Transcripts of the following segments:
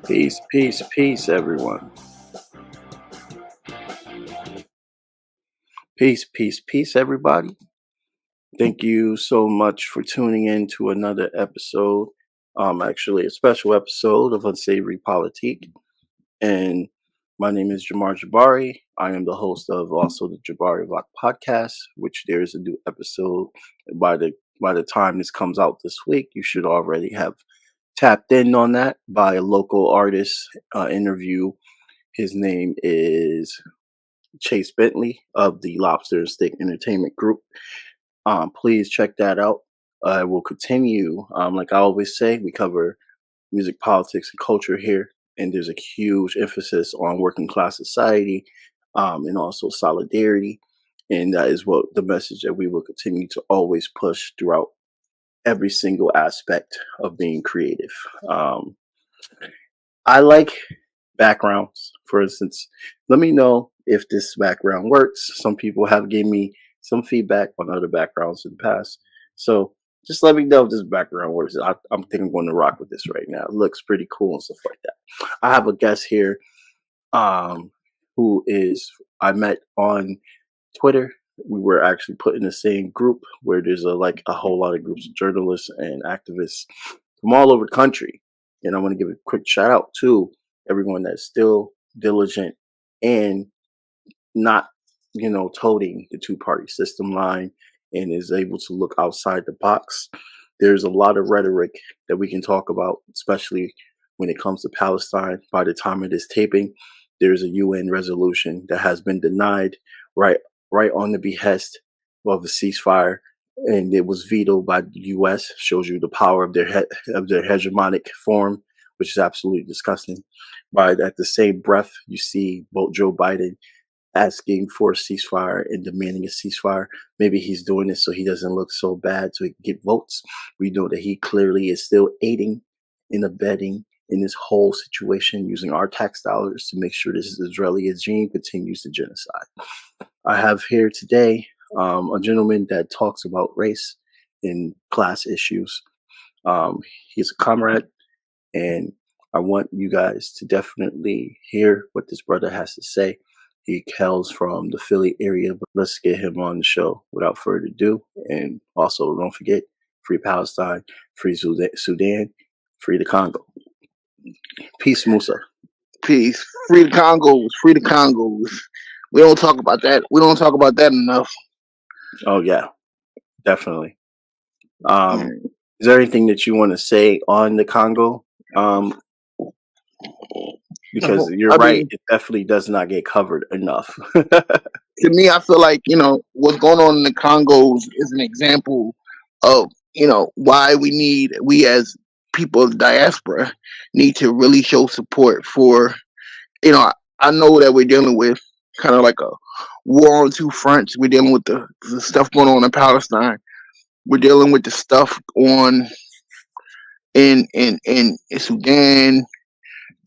Peace, peace, peace, everyone. Peace, peace, peace, everybody. Thank you so much for tuning in to another episode. Actually, a special episode of Unsavory Politik. And my name is Jabari. I am the host of also the JabariVOCPodcast, which there is a new episode. By the time this comes out this week, you should already have tapped in on that by a local artist interview. His name is Chase Bentley of the Lobster and Stick Entertainment Group. Please check that out. I will continue. Like I always say, we cover music, politics, and culture here, and there's a huge emphasis on working class society and also solidarity. And that is what the message that we will continue to always push throughout every single aspect of being creative. I like backgrounds. For instance, let me know if this background works. Some people have given me some feedback on other backgrounds in the past. So just let me know if this background works. I'm thinking I'm going to rock with this right now. It looks pretty cool and stuff like that. I have a guest here who I met on Twitter. We were actually put in the same group where there's a whole lot of groups of journalists and activists from all over the country. And I want to give a quick shout out to everyone that's still diligent and not, toting the two-party system line and is able to look outside the box. There's a lot of rhetoric that we can talk about, especially when it comes to Palestine. By the time of this taping, there's a UN resolution that has been denied right on the behest of a ceasefire, and it was vetoed by the U.S. Shows you the power of their hegemonic form, which is absolutely disgusting. But at the same breath, you see both Joe Biden asking for a ceasefire and demanding a ceasefire. Maybe he's doing this so he doesn't look so bad so he can get votes. We know that he clearly is still aiding and abetting in this whole situation, using our tax dollars to make sure this Israeli regime continues the genocide. I have here today a gentleman that talks about race and class issues. He's a comrade, and I want you guys to definitely hear what this brother has to say. He hails from the Philly area, but let's get him on the show without further ado. And also, don't forget, free Palestine, free Sudan, free the Congo. Peace, Musa. Peace. Free the Congos. Free the Congos. We don't talk about that. We don't talk about that enough. Oh, yeah, definitely. Is there anything that you want to say on the Congo? Because you're right, it definitely does not get covered enough. To me, I feel like, what's going on in the Congos is an example of, why we as people of the diaspora need to really show support for, I know that we're dealing with kind of like a war on two fronts. We're dealing with the stuff going on in Palestine. We're dealing with the stuff on in Sudan,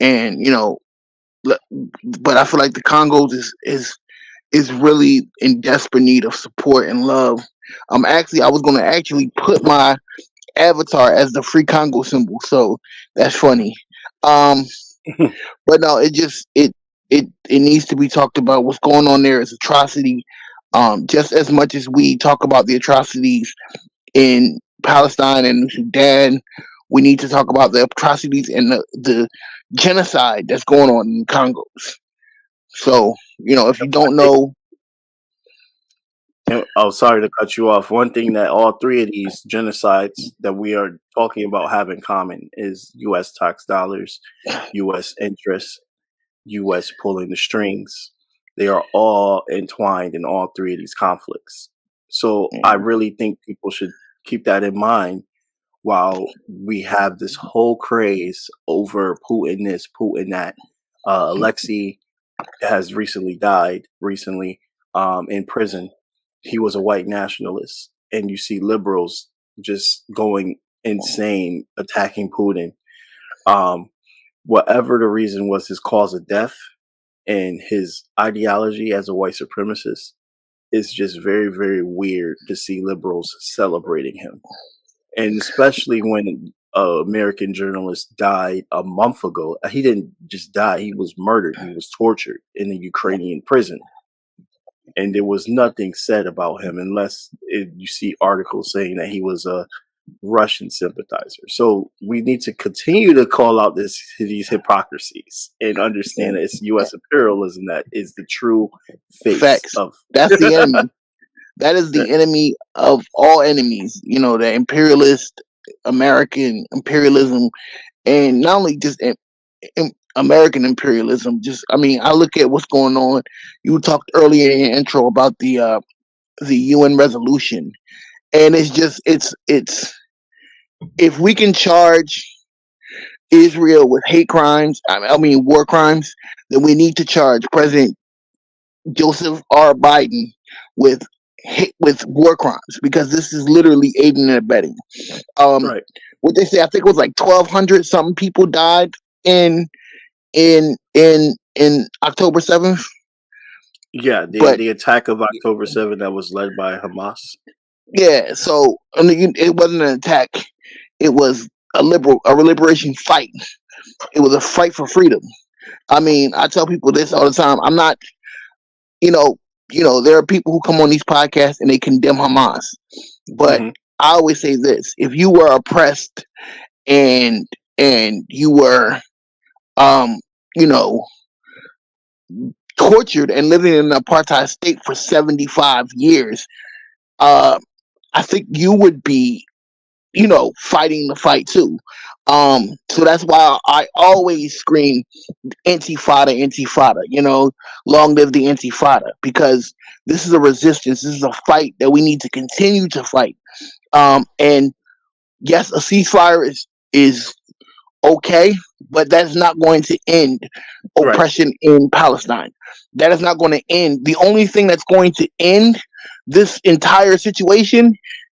and but I feel like the Congos is really in desperate need of support and love. I was going to actually put my avatar as the free Congo symbol, so that's funny. But no, it needs to be talked about. What's going on there is atrocity. Just as much as we talk about the atrocities in Palestine and Sudan, we need to talk about the atrocities and the genocide that's going on in Congos. So, if you don't know, Oh, sorry to cut you off. One thing that all three of these genocides that we are talking about have in common is U.S. tax dollars, U.S. interests, U.S. pulling the strings. They are all entwined in all three of these conflicts. So I really think people should keep that in mind while we have this whole craze over Putin this, Putin that. Alexei has recently died in prison. He was a white nationalist, and you see liberals just going insane, attacking Putin. Um, Whatever the reason was his cause of death and his ideology as a white supremacist, is just very, very weird to see liberals celebrating him. And especially when an American journalist died a month ago. He didn't just die, he was murdered. He was tortured in a Ukrainian prison. And there was nothing said about him unless you see articles saying that he was a Russian sympathizer. So we need to continue to call out these hypocrisies and understand that it's U.S. imperialism that is the true face Facts. of. That's the enemy. That is the enemy of all enemies. You know, the imperialist, American imperialism, and not only just American imperialism. Just, I mean, I look at what's going on. You talked earlier in your intro about the UN resolution, and it's just it's if we can charge Israel with hate crimes, I mean war crimes, then we need to charge President Joseph R. Biden with war crimes, because this is literally aiding and abetting. Right. What they say, I think it was like 1,200 something people died in October 7th. Yeah, the attack of October 7th that was led by Hamas. Yeah, so I mean, it wasn't an attack. It was a liberation fight. It was a fight for freedom. I mean, I tell people this all the time. I'm not, you know, there are people who come on these podcasts and they condemn Hamas, but I always say this: if you were oppressed and you were, you know, tortured and living in an apartheid state for 75 years, I think you would be, you know, fighting the fight too. So that's why I always scream Intifada, Intifada, you know, long live the Intifada, because this is a resistance. This is a fight that we need to continue to fight. And yes, a ceasefire is okay, but that's not going to end oppression in Palestine. That is not going to end. The only thing that's going to end this entire situation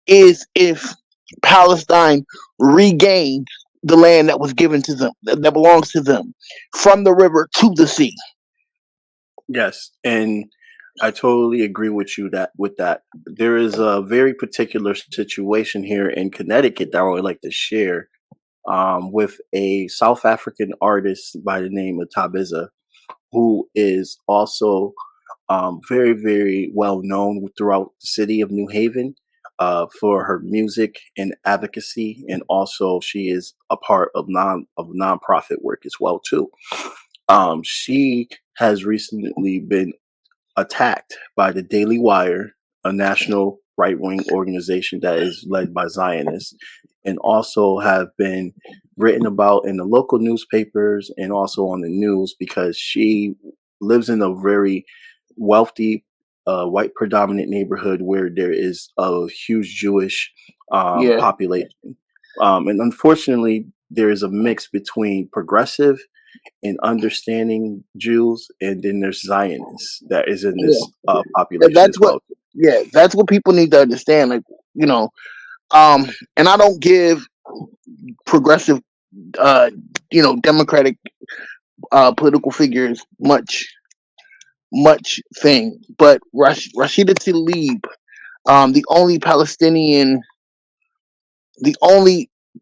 is if Palestine regains the land that was given to them, that belongs to them, from the river to the sea. Yes, and I totally agree with you with that. There is a very particular situation here in Connecticut that I would like to share, with a South African artist by the name of Tabiza, who is also very, very well known throughout the city of New Haven for her music and advocacy, and also she is a part of nonprofit work as well too. She has recently been attacked by the Daily Wire, a national right-wing organization that is led by Zionists, and also have been written about in the local newspapers and also on the news, because she lives in a very wealthy, white predominant neighborhood where there is a huge Jewish population. And unfortunately, there is a mix between progressive and understanding Jews, and then there's Zionists that is in this population. That's that's what people need to understand. Like, you know, and I don't give progressive, you know, democratic political figures much thing, but Rashida Tlaib, the only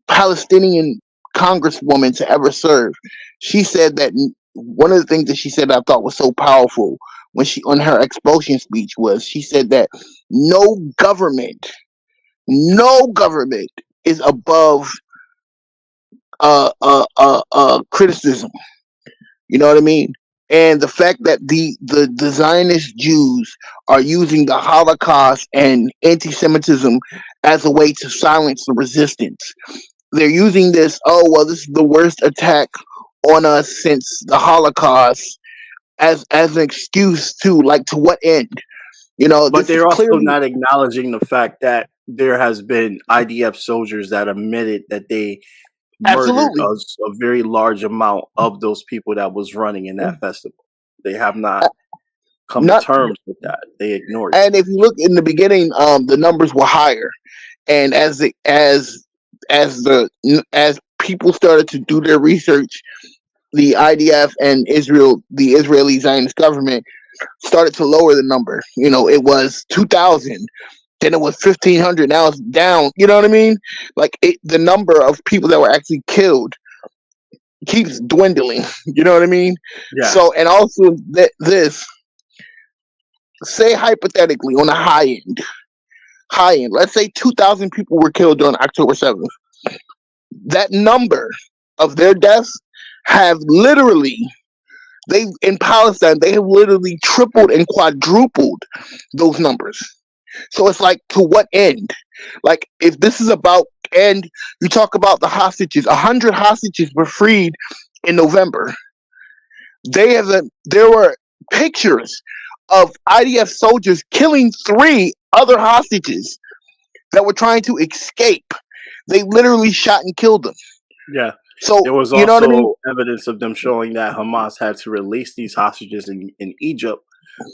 Palestinian congresswoman to ever serve, she said that one of the things that she said I thought was so powerful when she, on her expulsion speech, was she said that no government is above criticism. You know what I mean? and the fact that the Zionist Jews are using the Holocaust and anti-Semitism as a way to silence the resistance. They're using this. Oh well, this is the worst attack on us since the Holocaust as an excuse to like to what end? But This is they're also clearly not acknowledging the fact that there has been IDF soldiers that admitted that they murdered absolutely. a very large amount of those people that was running in that festival. They have not come to Not terms with that. They ignored it. and if you look in the beginning, the numbers were higher, and as people started to do their research, the IDF and the Israeli Zionist government started to lower the number. It was 2,000, then it was 1,500. Now it's down. You know what I mean? Like the number of people that were actually killed keeps dwindling. You know what I mean? Yeah. So, and also this, say hypothetically on a high end, let's say 2,000 people were killed on October 7th. That number of their deaths have literally, in Palestine, they have literally tripled and quadrupled those numbers. So it's like, to what end? Like, if this is about, and you talk about the hostages, 100 hostages were freed in November. There were pictures of IDF soldiers killing 3 other hostages that were trying to escape. They literally shot and killed them. Yeah. So there was you know also what I mean? evidence of them showing that Hamas had to release these hostages in Egypt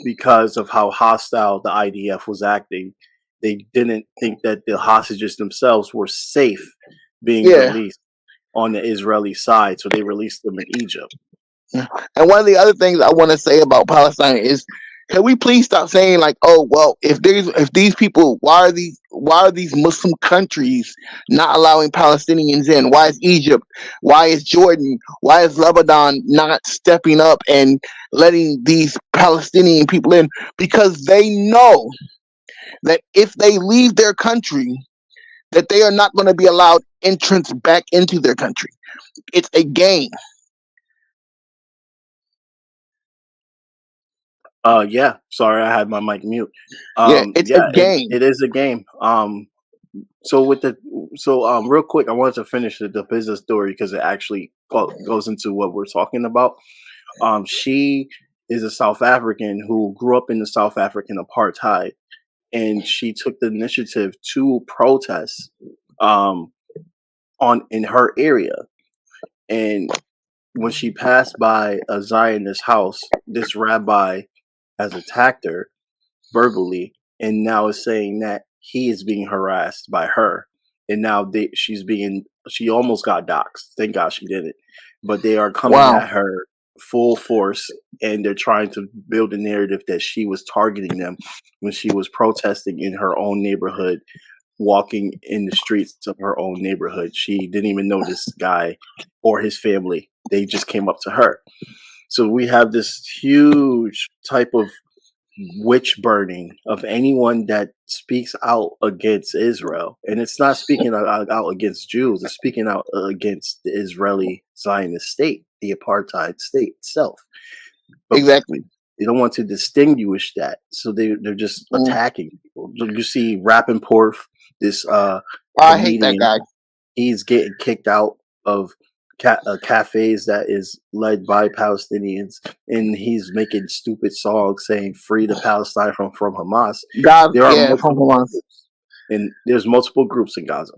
because of how hostile the IDF was acting. They didn't think that the hostages themselves were safe being released on the Israeli side, so they released them in Egypt. And one of the other things I want to say about Palestine is, can we please stop saying like, oh well, if these people, why are these Muslim countries not allowing Palestinians in? Why is Egypt? Why is Jordan? Why is Lebanon not stepping up and letting these Palestinian people in? Because they know that if they leave their country, that they are not going to be allowed entrance back into their country. It's a game. Yeah. Sorry, I had my mic mute. It's a game. It is a game. So real quick, I wanted to finish the business story because it actually goes into what we're talking about. She is a South African who grew up in the South African apartheid, and she took the initiative to protest in her area. And when she passed by a Zionist house, this rabbi has attacked her verbally, and now is saying that he is being harassed by her, and now she almost got doxxed. Thank God she didn't, but they are coming at her full force, and they're trying to build a narrative that she was targeting them when she was protesting in her own neighborhood, walking in the streets of her own neighborhood. She didn't even know this guy or his family. They just came up to her. So we have this huge type of witch burning of anyone that speaks out against Israel. And it's not speaking out against Jews, it's speaking out against the Israeli Zionist state, the apartheid state itself. But exactly. They don't want to distinguish that. So they're just attacking people. You see Rappaport, this I hate that guy. He's getting kicked out of cafes that is led by Palestinians, and he's making stupid songs saying "Free the Palestine from Hamas." From Hamas. And there's multiple groups in Gaza.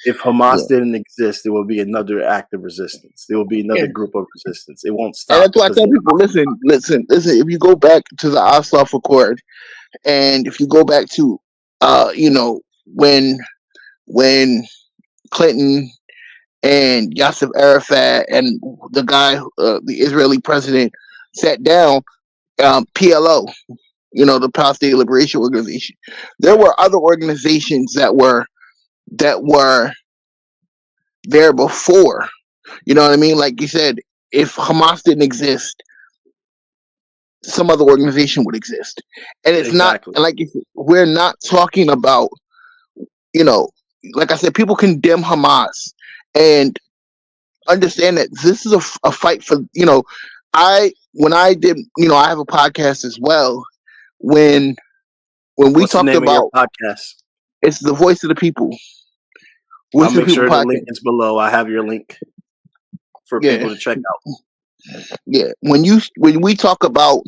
If Hamas didn't exist, there will be another act of resistance. There will be another group of resistance. It won't stop. And that's why I tell people: listen. If you go back to the Oslo Accord, and if you go back to, when Clinton and Yasser Arafat and the guy, the Israeli president, sat down, PLO, the Palestinian Liberation Organization. There were other organizations that were there before. You know what I mean? Like you said, if Hamas didn't exist, some other organization would exist. And it's not, like you said, we're not talking about, like I said, people condemn Hamas and understand that this is a fight for, when I did, I have a podcast as well. When we What's the talked name of your about, podcast? it's the voice of the people, I'll voice of make the people sure the link podcast. is below. I have your link for Yeah, people to check out. yeah. When we talk about,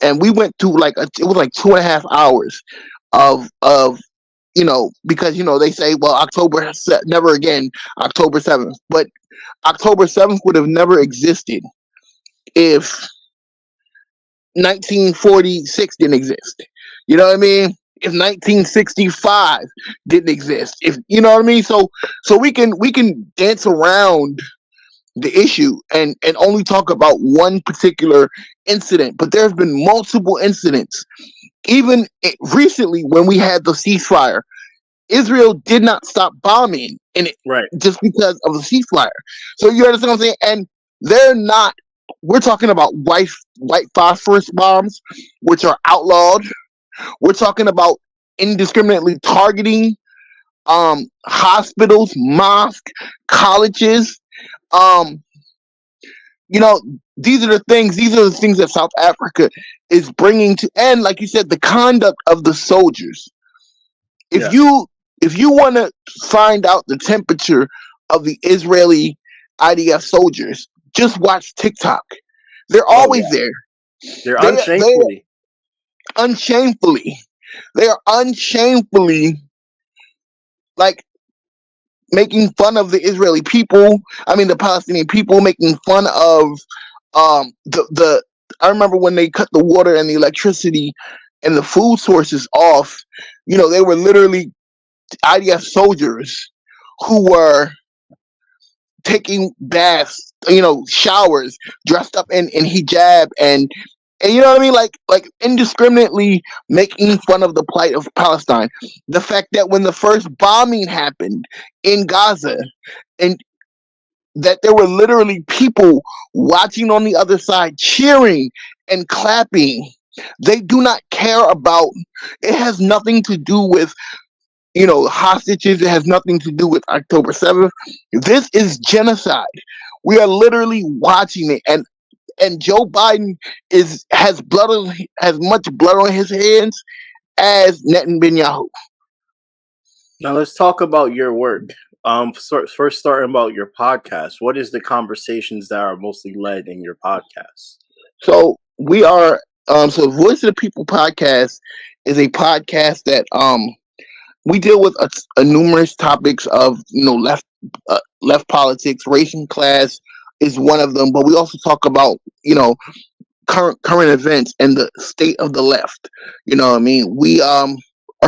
and we went through it was like 2.5 hours of because they say, well, never again, October 7th, but October 7th would have never existed if 1946 didn't exist. You know what I mean? If 1965 didn't exist, if you know what I mean, so we can dance around the issue and only talk about one particular incident, but there's been multiple incidents. Even recently, when we had the ceasefire, Israel did not stop bombing in it Right. just because of the ceasefire. So you understand what I'm saying? And they're not. We're talking about white phosphorus bombs, which are outlawed. We're talking about indiscriminately targeting hospitals, mosques, colleges. Um, these are the things. These are the things that South Africa is bringing to, and like you said, the conduct of the soldiers. If Yeah. you want to find out the temperature of the Israeli IDF soldiers, just watch TikTok. They're Oh always yeah. there. They're They unshamefully. unshamefully. They are unshamefully like making fun of the Israeli people. I mean the Palestinian people, making fun of the I remember when they cut the water and the electricity and the food sources off, they were literally IDF soldiers who were taking baths, showers, dressed up in hijab and you know what I mean, like indiscriminately making fun of the plight of Palestine. The fact that when the first bombing happened in Gaza, and that there were literally people watching on the other side, cheering and clapping. They do not care about. It has nothing to do with hostages. It has nothing to do with October 7th. This is genocide. We are literally watching it, and Joe Biden has much blood on his hands as Netanyahu. Now let's talk about your work. First starting about your podcast. What is the conversations that are mostly led in your podcast? So we are so Voice of the People podcast is a podcast that we deal with a numerous topics of left politics. Race and class is one of them, but we also talk about current events and the state of the left. You know what I mean? We are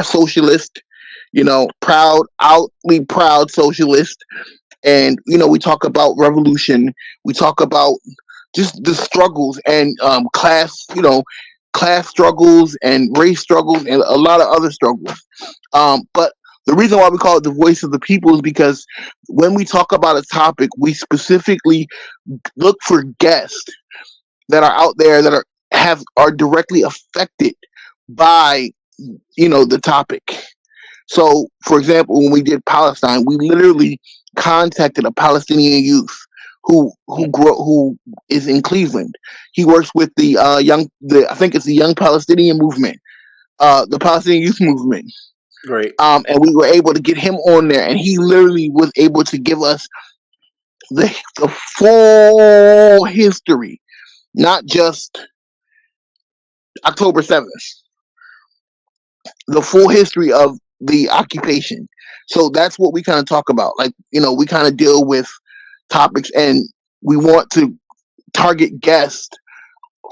socialist, outly proud socialist, and we talk about revolution. We talk about just the struggles and class struggles and race struggles and a lot of other struggles. But the reason why we call it the voice of the people is because when we talk about a topic, we specifically look for guests that are out there that are directly affected by the topic. So, for example, when we did Palestine, we literally contacted a Palestinian youth who is in Cleveland. He works with the I think it's the Young Palestinian Movement, the Palestinian Youth Movement. Great. And we were able to get him on there, and he literally was able to give us the full history, not just October 7th, the full history of the occupation. So that's what we kind of talk about. Like, we kind of deal with topics, and we want to target guests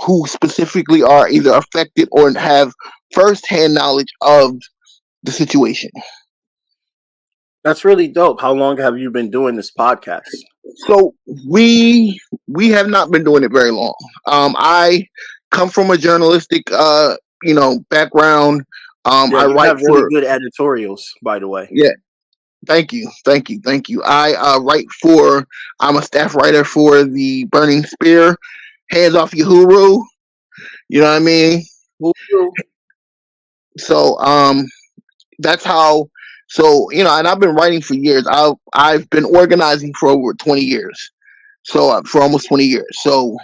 who specifically are either affected or have firsthand knowledge of the situation. That's really dope. How long have you been doing this podcast? So we have not been doing it very long. I come from a journalistic background. I you write have really good editorials, by the way. Yeah. Thank you. I write for. I'm a staff writer for the Burning Spear. Hands off Uhuru. You know what I mean? So that's how. So and I've been writing for years. I've been organizing for over 20 years. So for almost 20 years. So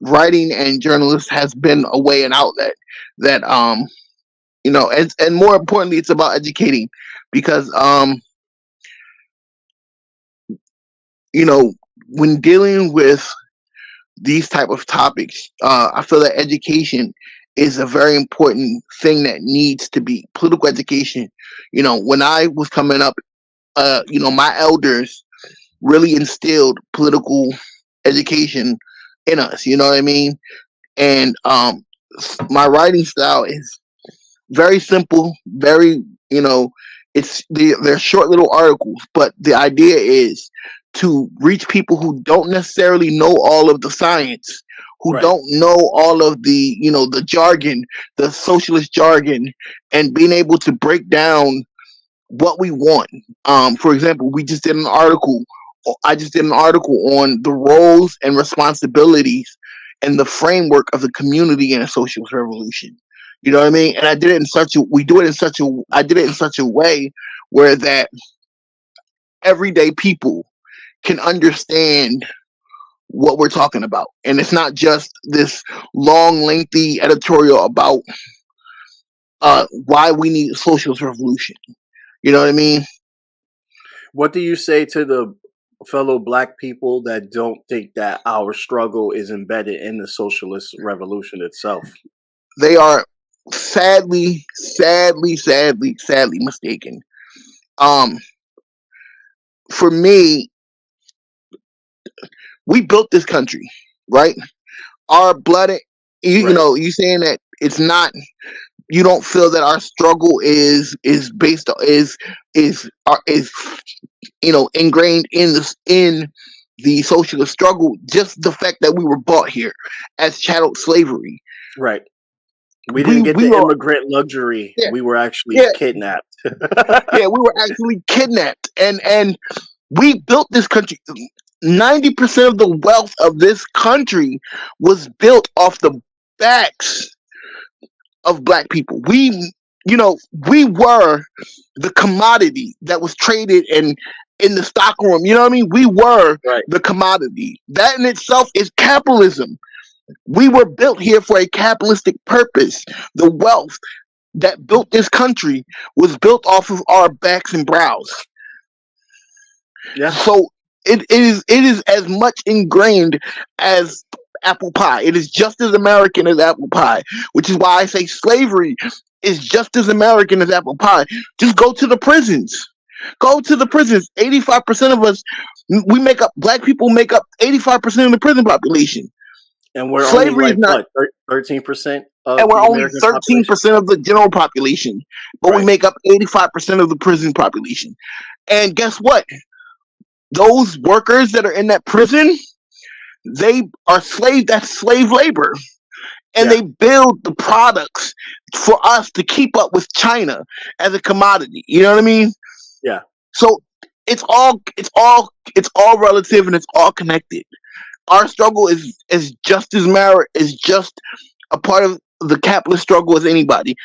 writing and journalists has been a way and outlet that and more importantly, it's about educating because when dealing with these type of topics, I feel that education is a very important thing that needs to be political education. When I was coming up, my elders really instilled political education in us. You know what I mean? And my writing style is very simple, very they're short little articles, but the idea is to reach people who don't necessarily know all of the science, who Right. don't know all of the the jargon, the socialist jargon, and being able to break down what we want. For example, I just did an article on the roles and responsibilities and the framework of the community in a socialist revolution. You know what I mean? And I did it in such a I did it in such a way where that everyday people can understand what we're talking about. And it's not just this long, lengthy editorial about why we need a socialist revolution. You know what I mean? What do you say to the fellow Black people that don't think that our struggle is embedded in the socialist revolution itself? They are sadly mistaken. For me, we built this country, right? Our blood, you saying that it's not, you don't feel that our struggle is based is ingrained in the socialist struggle. Just the fact that we were bought here as chattel slavery, right? We didn't get the immigrant luxury. Yeah, we were actually kidnapped. Yeah, we were actually kidnapped, and we built this country. 90% of the wealth of this country was built off the backs of Black people. We were the commodity that was traded in the stock room. You know what I mean? We were the commodity. That in itself is capitalism. We were built here for a capitalistic purpose. The wealth that built this country was built off of our backs and brows. Yeah. So it is as much ingrained as apple pie. It is just as American as apple pie, which is why I say slavery is just as American as apple pie. Just go to the prisons. Go to the prisons. 85% of us, Black people make up 85% of the prison population. And we're slavery only like 13%? And we're only 13% of the general population. But we make up 85% of the prison population. And guess what? Those workers that are in that prison, they are that's slave labor. And they build the products for us to keep up with China as a commodity. You know what I mean? Yeah. So it's all relative and it's all connected. Our struggle is just a part of the capitalist struggle as anybody.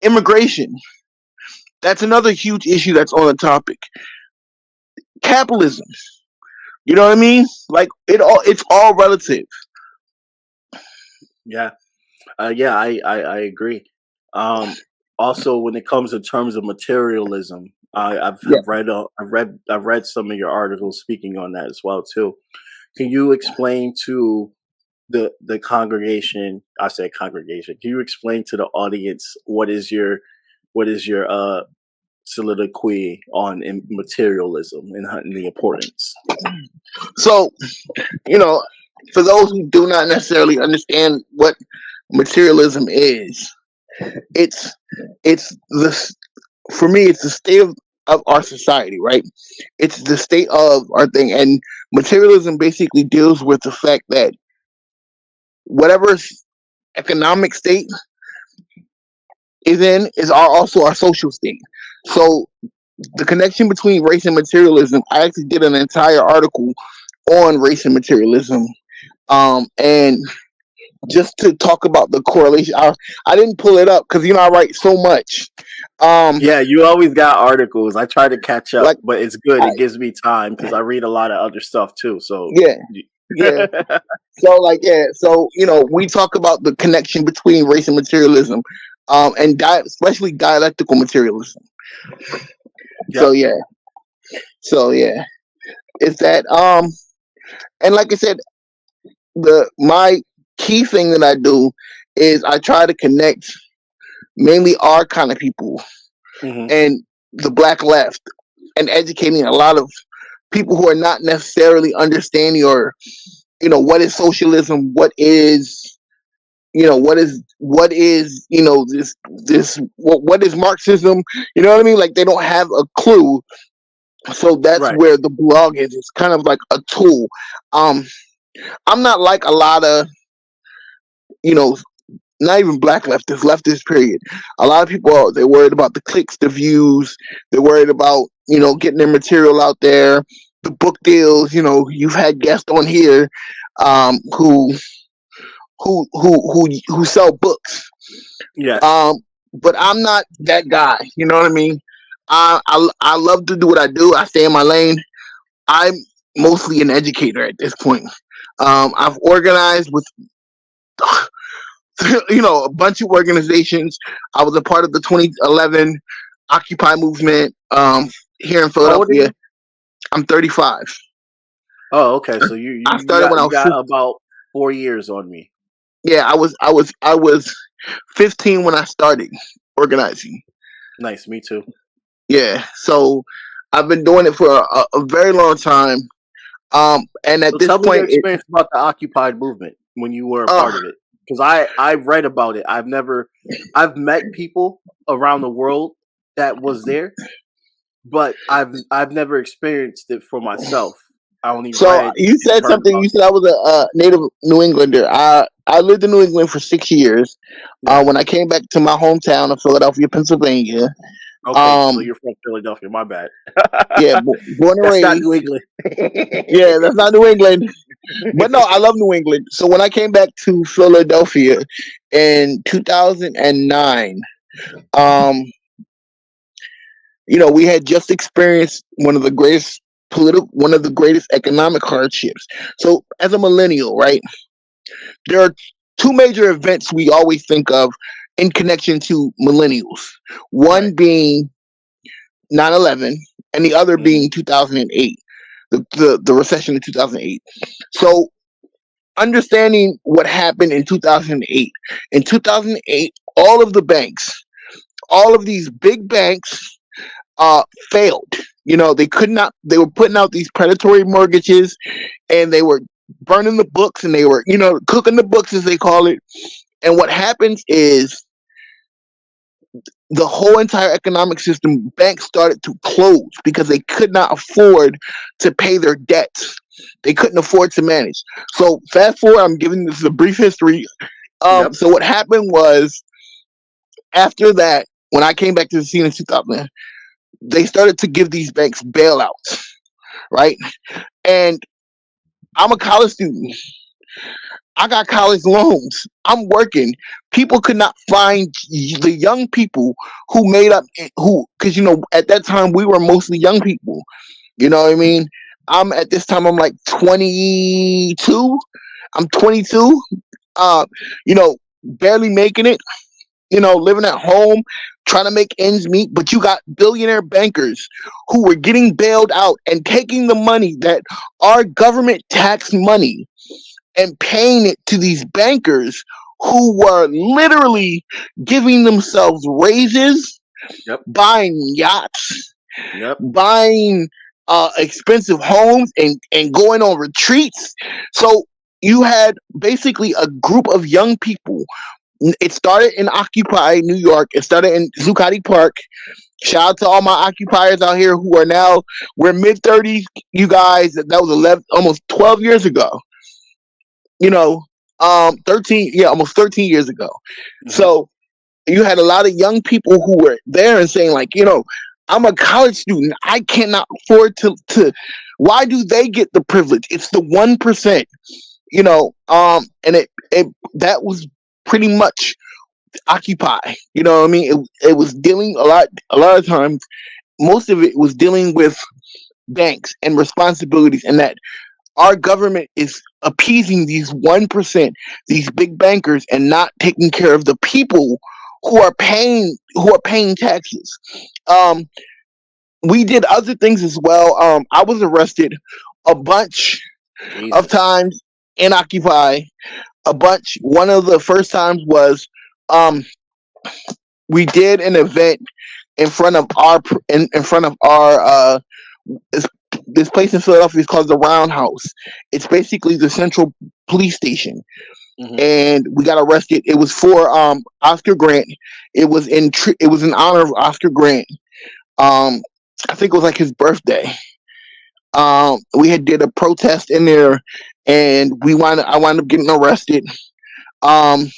Immigration. That's another huge issue that's on the topic. Capitalism. You know what I mean? Like it's all relative. Yeah. I agree. Also, when it comes to terms of materialism, I've read some of your articles speaking on that as well too. Can you explain to the congregation? I said congregation. Can you explain to the audience what is your soliloquy on materialism and the importance? So, for those who do not necessarily understand what materialism is, for me it's the state of our society, right? It's the state of our thing, and materialism basically deals with the fact that whatever economic state is in is also our social state. So the connection between race and materialism, I actually did an entire article on race and materialism, and just to talk about the correlation. I didn't pull it up because I write so much. Yeah, you always got articles. I try to catch up, but it's good. It gives me time because I read a lot of other stuff too. So yeah, Yeah. So like yeah, so we talk about the connection between race and materialism, and especially dialectical materialism. Yep. So yeah, so yeah, it's that and like I said, my key thing that I do is I try to connect mainly our kind of people Hmm. and the black left, and educating a lot of people who are not necessarily understanding, or what is socialism, what is what is Marxism, what I mean, like they don't have a clue. So that's Right. where the blog is. It's kind of like a tool. um I'm not like a lot of you know not even black leftists period. A lot of people they're worried about the clicks, the views. They're worried about getting their material out there, the book deals. You've had guests on here who sell books. Yes. But I'm not that guy. You know what I mean? I love to do what I do. I stay in my lane. I'm mostly an educator at this point. I've organized with a bunch of organizations. I was a part of the 2011 Occupy movement here in How old are Philadelphia. you? I'm 35. Oh, okay. So you I you you started got when I you was got about 4 years on me. yeah, I was 15 when I started organizing. Nice. Me too. Yeah, so I've been doing it for a very long time. And at So this tell me your point, experience about the Occupied movement when you were a uh, part of it, because I've read about it. I've met people around the world that was there, but I've never experienced it for myself. I only so read you and said heard something. about You said I was a native New Englander. I lived in New England for 6 years. it. Yeah. When I came back to my hometown of Philadelphia, Pennsylvania. Okay, so Um, you're from Philadelphia. My bad. yeah, born and That's not raised. New England. Yeah, that's not New England, but no, I love New England. So when I came back to Philadelphia in 2009, um, we had just experienced one of the greatest economic hardships. So as a millennial, right, there are two major events we always think of in connection to millennials. Right. One being 9/11, and the other Hmm. being 2008, the recession of 2008. So understanding what happened in 2008. In 2008, all of the banks, all of these big banks, failed. They could not. They were putting out these predatory mortgages, and they were burning the books, and they were, cooking the books as they call it. And what happens is the whole entire economic system, banks started to close because they could not afford to pay their debts. They couldn't afford to manage. So fast forward, I'm giving this a brief history. Yep. So what happened was, after that, when I came back to the scene in 2000, they started to give these banks bailouts, right? And I'm a college student. I got college loans. I'm working. People could not find the young people who made up, because at that time we were mostly young people. You know what I mean? At this time I'm like 22. I'm 22. Uh, barely making it. Living at home, trying to make ends meet. But you got billionaire bankers who were getting bailed out and taking the money that our government tax money and paying it to these bankers who were literally giving themselves raises, Yep. buying yachts, Yep. buying expensive homes, and going on retreats. So you had basically a group of young people. It started in Occupy, New York. It started in Zuccotti Park. Shout out to all my occupiers out here who are now, we're mid-30s, you guys. That was 11, almost 12 years ago. 13, yeah, almost 13 years ago. Hmm. So you had a lot of young people who were there and saying, like, I'm a college student. I cannot afford to why do they get the privilege? It's the 1%, and it that was pretty much Occupy. You know what I mean? It was dealing a lot of times, most of it was dealing with banks and responsibilities, and that our government is appeasing these 1%, these big bankers, and not taking care of the people who are paying taxes. Um, we did other things as well. I was arrested a bunch of Jesus. times in Occupy. A bunch. One of the first times was um, we did an event in front of our this, this place in Philadelphia is called the Roundhouse. It's basically the central police station, Hmm. and we got arrested. It was for Oscar Grant. It was in honor of Oscar Grant. Um, I think it was like his birthday. We had did a protest in there, and I wound up getting arrested. Um,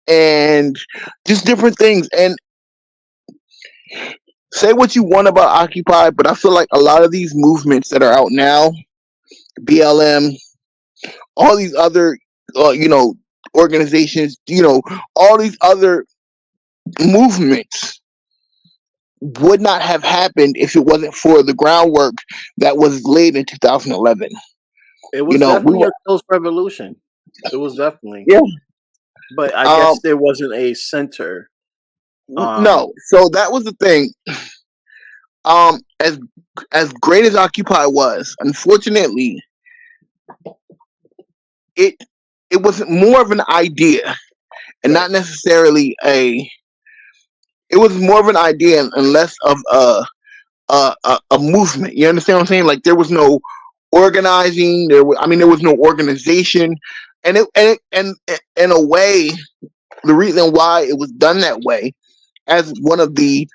and just different things. And say what you want about Occupy, but I feel like a lot of these movements that are out now, BLM, all these other, organizations, all these other movements would not have happened if it wasn't for the groundwork that was laid in 2011. It You was know, we definitely were, a close revolution. It was definitely, yeah. but I Um, guess there wasn't a center. no, so that was the thing. As great as Occupy was, unfortunately, it it was more of an idea and Right. not necessarily a. It was more of an idea and less of a movement. You understand what I'm saying? Like there was no organizing. There was no organization, and in a way, the reason why it was done that way, as one of the,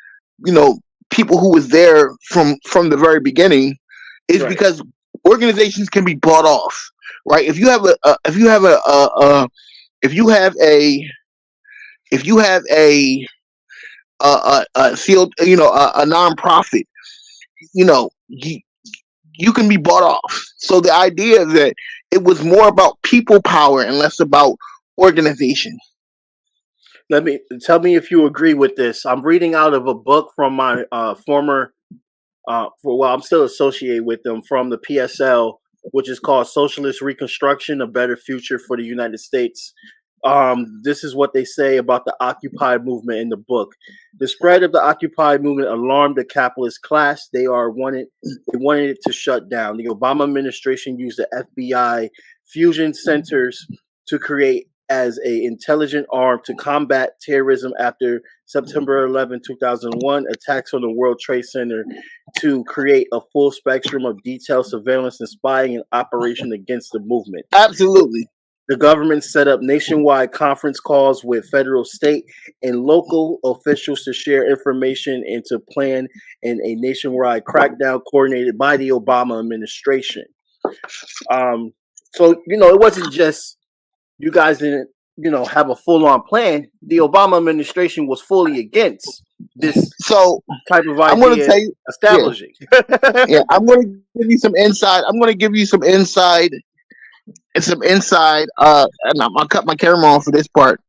you know, people who was there from the very beginning, is Right. because organizations can be bought off, right? If you have if you have a if you have a field, a nonprofit, you know, you can be bought off. So the idea that it was more about people power and less about organization. Let me tell me if you agree with this. I'm reading out of a book from my former, I'm still associated with them from the PSL, which is called Socialist Reconstruction: A Better Future for the United States. This is what they say about the Occupy movement in the book. The spread of the Occupy movement alarmed the capitalist class. They wanted it to shut down. The Obama administration used the FBI fusion centers to create as a intelligent arm to combat terrorism after September 11, 2001, attacks on the World Trade Center, to create a full spectrum of detailed surveillance and spying and operation against the movement. Absolutely. The government set up nationwide conference calls with federal, state, and local officials to share information and to plan in a nationwide crackdown coordinated by the Obama administration. Um, so, it wasn't just you guys didn't, have a full on plan. The Obama administration was fully against this So type of I'm going to idea tell you, yeah, establishing. yeah. I'm going to give you some insight. I'm going to give you some insight and some inside. And I'm gonna cut my camera on for this part.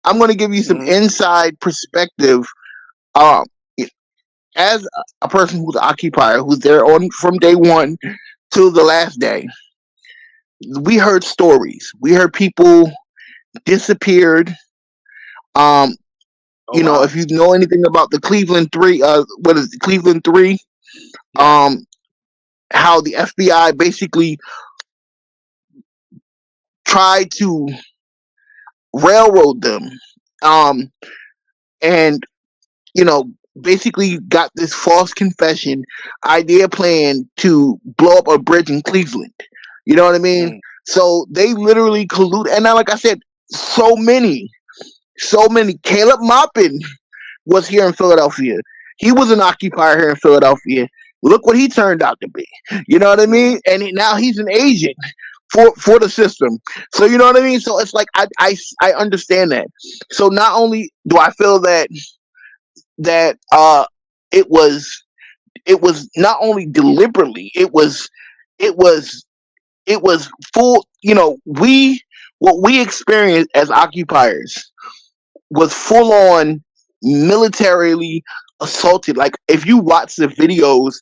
I'm going to give you some Mhm. inside perspective. Um, as a person who's an occupier, who's there on from day one to the last day, we heard stories. We heard people disappeared. Um, Oh wow. if you know anything about the Cleveland Three, what is it, Cleveland Three? Yeah. Um, how the FBI basically tried to railroad them, um, and you know, basically got this false confession idea plan to blow up a bridge in Cleveland. You know what I mean? Mm. So they literally collude, and now, like I said, so many. Caleb Maupin was here in Philadelphia. He was an occupier here in Philadelphia. Look what he turned out to be. You know what I Mm. mean? And now he's an agent for the system. So you know what I mean? So it's like I understand that. So not only do I feel that it was not only deliberately, it was it was full, what we experienced as occupiers was full on militarily assaulted. Like if you watch the videos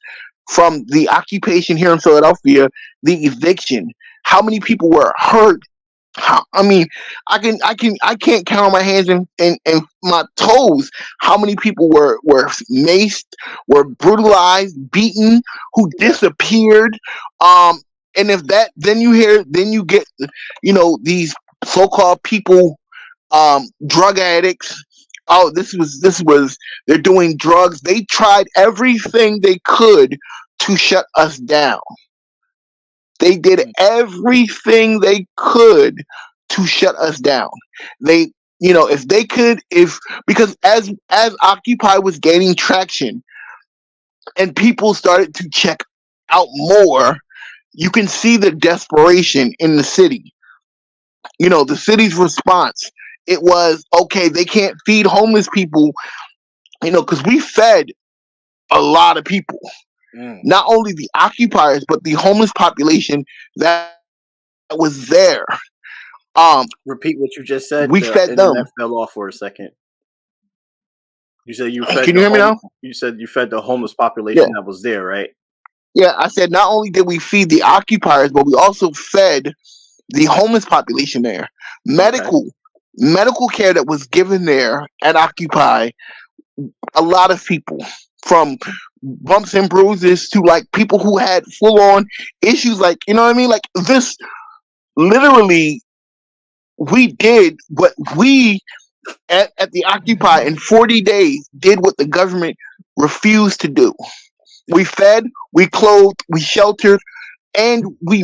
from the occupation here in Philadelphia, the eviction, how many people were hurt. I mean, I can't count on my hands and my toes how many people were maced, were brutalized, beaten, who Yeah. disappeared. And if that, then you get, these so-called people, drug addicts. Oh, this was they're doing drugs. They tried everything they could to shut us down. They did Mm. everything they could to shut us down. They, if they could, if because as Occupy was gaining traction and people started to check out more, you can see the desperation in the city. The city's response. It was okay. They can't feed homeless people, because we fed a lot of people. Mm. Not only the occupiers, but the homeless population that was there. Repeat what you just said. We The fed them. internet fell off for a second. You said you fed Can the you hear me home. now? You said you fed the homeless Yeah. population that was there, right? Yeah, I said not only did we feed the occupiers, but we also fed the homeless population there. Okay. Medical care that was given there at Occupy, a lot of people, from bumps and bruises to like people who had full on issues, like, you know what I mean? Like, this literally, we did what we at the Occupy in 40 days did what the government refused to do. We fed, we clothed, we sheltered, and we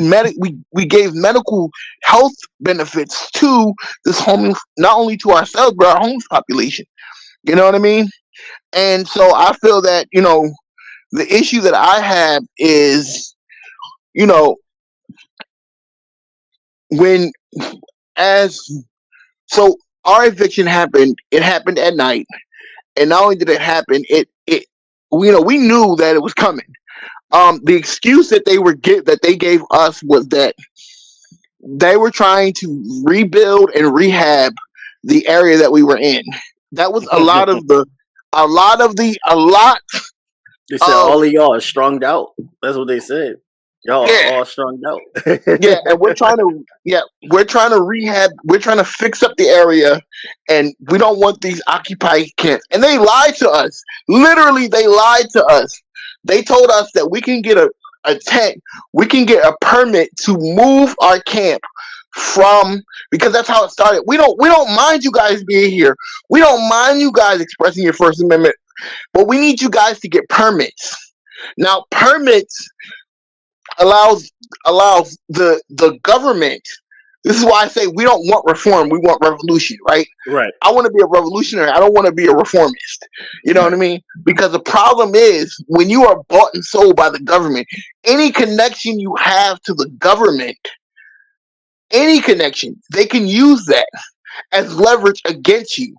gave medical health benefits to this homeless, not only to ourselves but our homeless population. You know what I mean? And so I feel that, the issue that I have is, you know when as so our eviction happened. It happened at night, and not only did it happen, it we knew that it was coming. The excuse that they gave us was that they were trying to rebuild and rehab the area that we were in. That was a lot of the a lot They said of all of y'all are strung out. That's what they said. Y'all are yeah. all strung out. Yeah, and we're trying to rehab, we're trying to fix up the area, and we don't want these occupy camps. And they lied to us. Literally, they lied to us. They told us that we can get a tent, we can get a permit to move our camp from, because that's how it started. We don't mind you guys being here. We don't mind you guys expressing your First Amendment, but we need you guys to get permits. Now, permits allows the government. This is why I say we don't want reform, we want revolution, right? Right. I want to be a revolutionary, I don't want to be a reformist. You know what I mean? Because the problem is, when you are bought and sold by the government, any connection you have to the government, any connection, they can use that as leverage against you.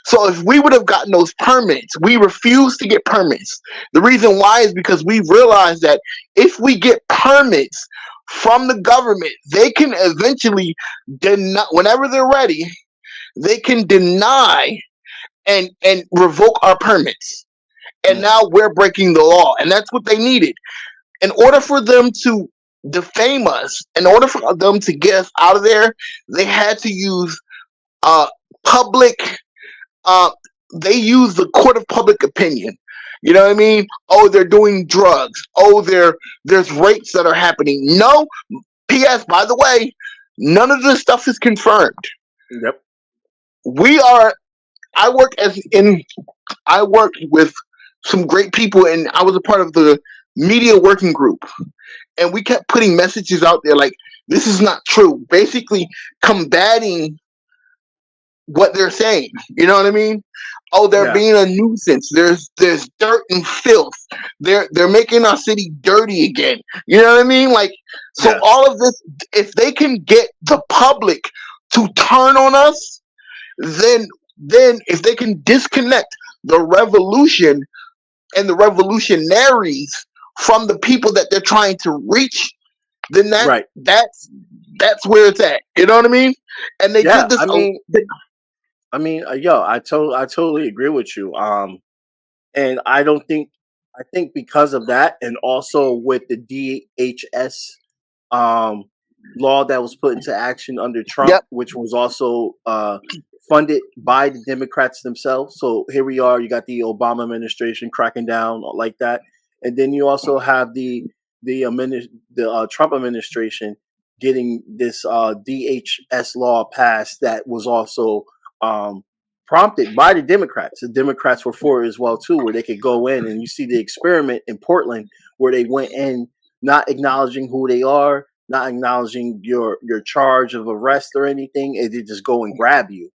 So if we would have gotten those permits, we refused to get permits. The reason why is because we realized that if we get permits from the government, they can eventually deny, whenever they're ready, they can deny and revoke our permits. And Mm. now we're breaking the law. And that's what they needed. In order for them to defame us, in order for them to get us out of there, they had to use uh, public uh, they use the court of public opinion. You know what I mean? Oh, they're doing drugs. Oh, there's rapes that are happening. No, P.S. By the way, none of this stuff is confirmed. Yep. We are. I work as in. I worked with some great people, and I was a part of the media working group. And we kept putting messages out there like, "This is not true." Basically, combating what they're saying. You know what I mean? Oh, they're Yeah. being a nuisance. There's dirt and filth. They're making our city dirty again. You know what I mean? Like, so Yeah. all of this, if they can get the public to turn on us, then if they can disconnect the revolution and the revolutionaries from the people that they're trying to reach, then Right. that's where it's at. You know what I mean? And they Yeah. did this. Yo, I totally agree with you. And I think because of that, and also with the DHS, um, law that was put into action under Trump, Yep. which was also funded by the Democrats themselves. So here we are. You got the Obama administration cracking down like that, and then you also have the Trump administration getting this DHS law passed that was also prompted by the Democrats. The Democrats were for it as well too, where they could go in, and you see the experiment in Portland where they went in not acknowledging who they are, not acknowledging your charge of arrest or anything, and they just go and grab you.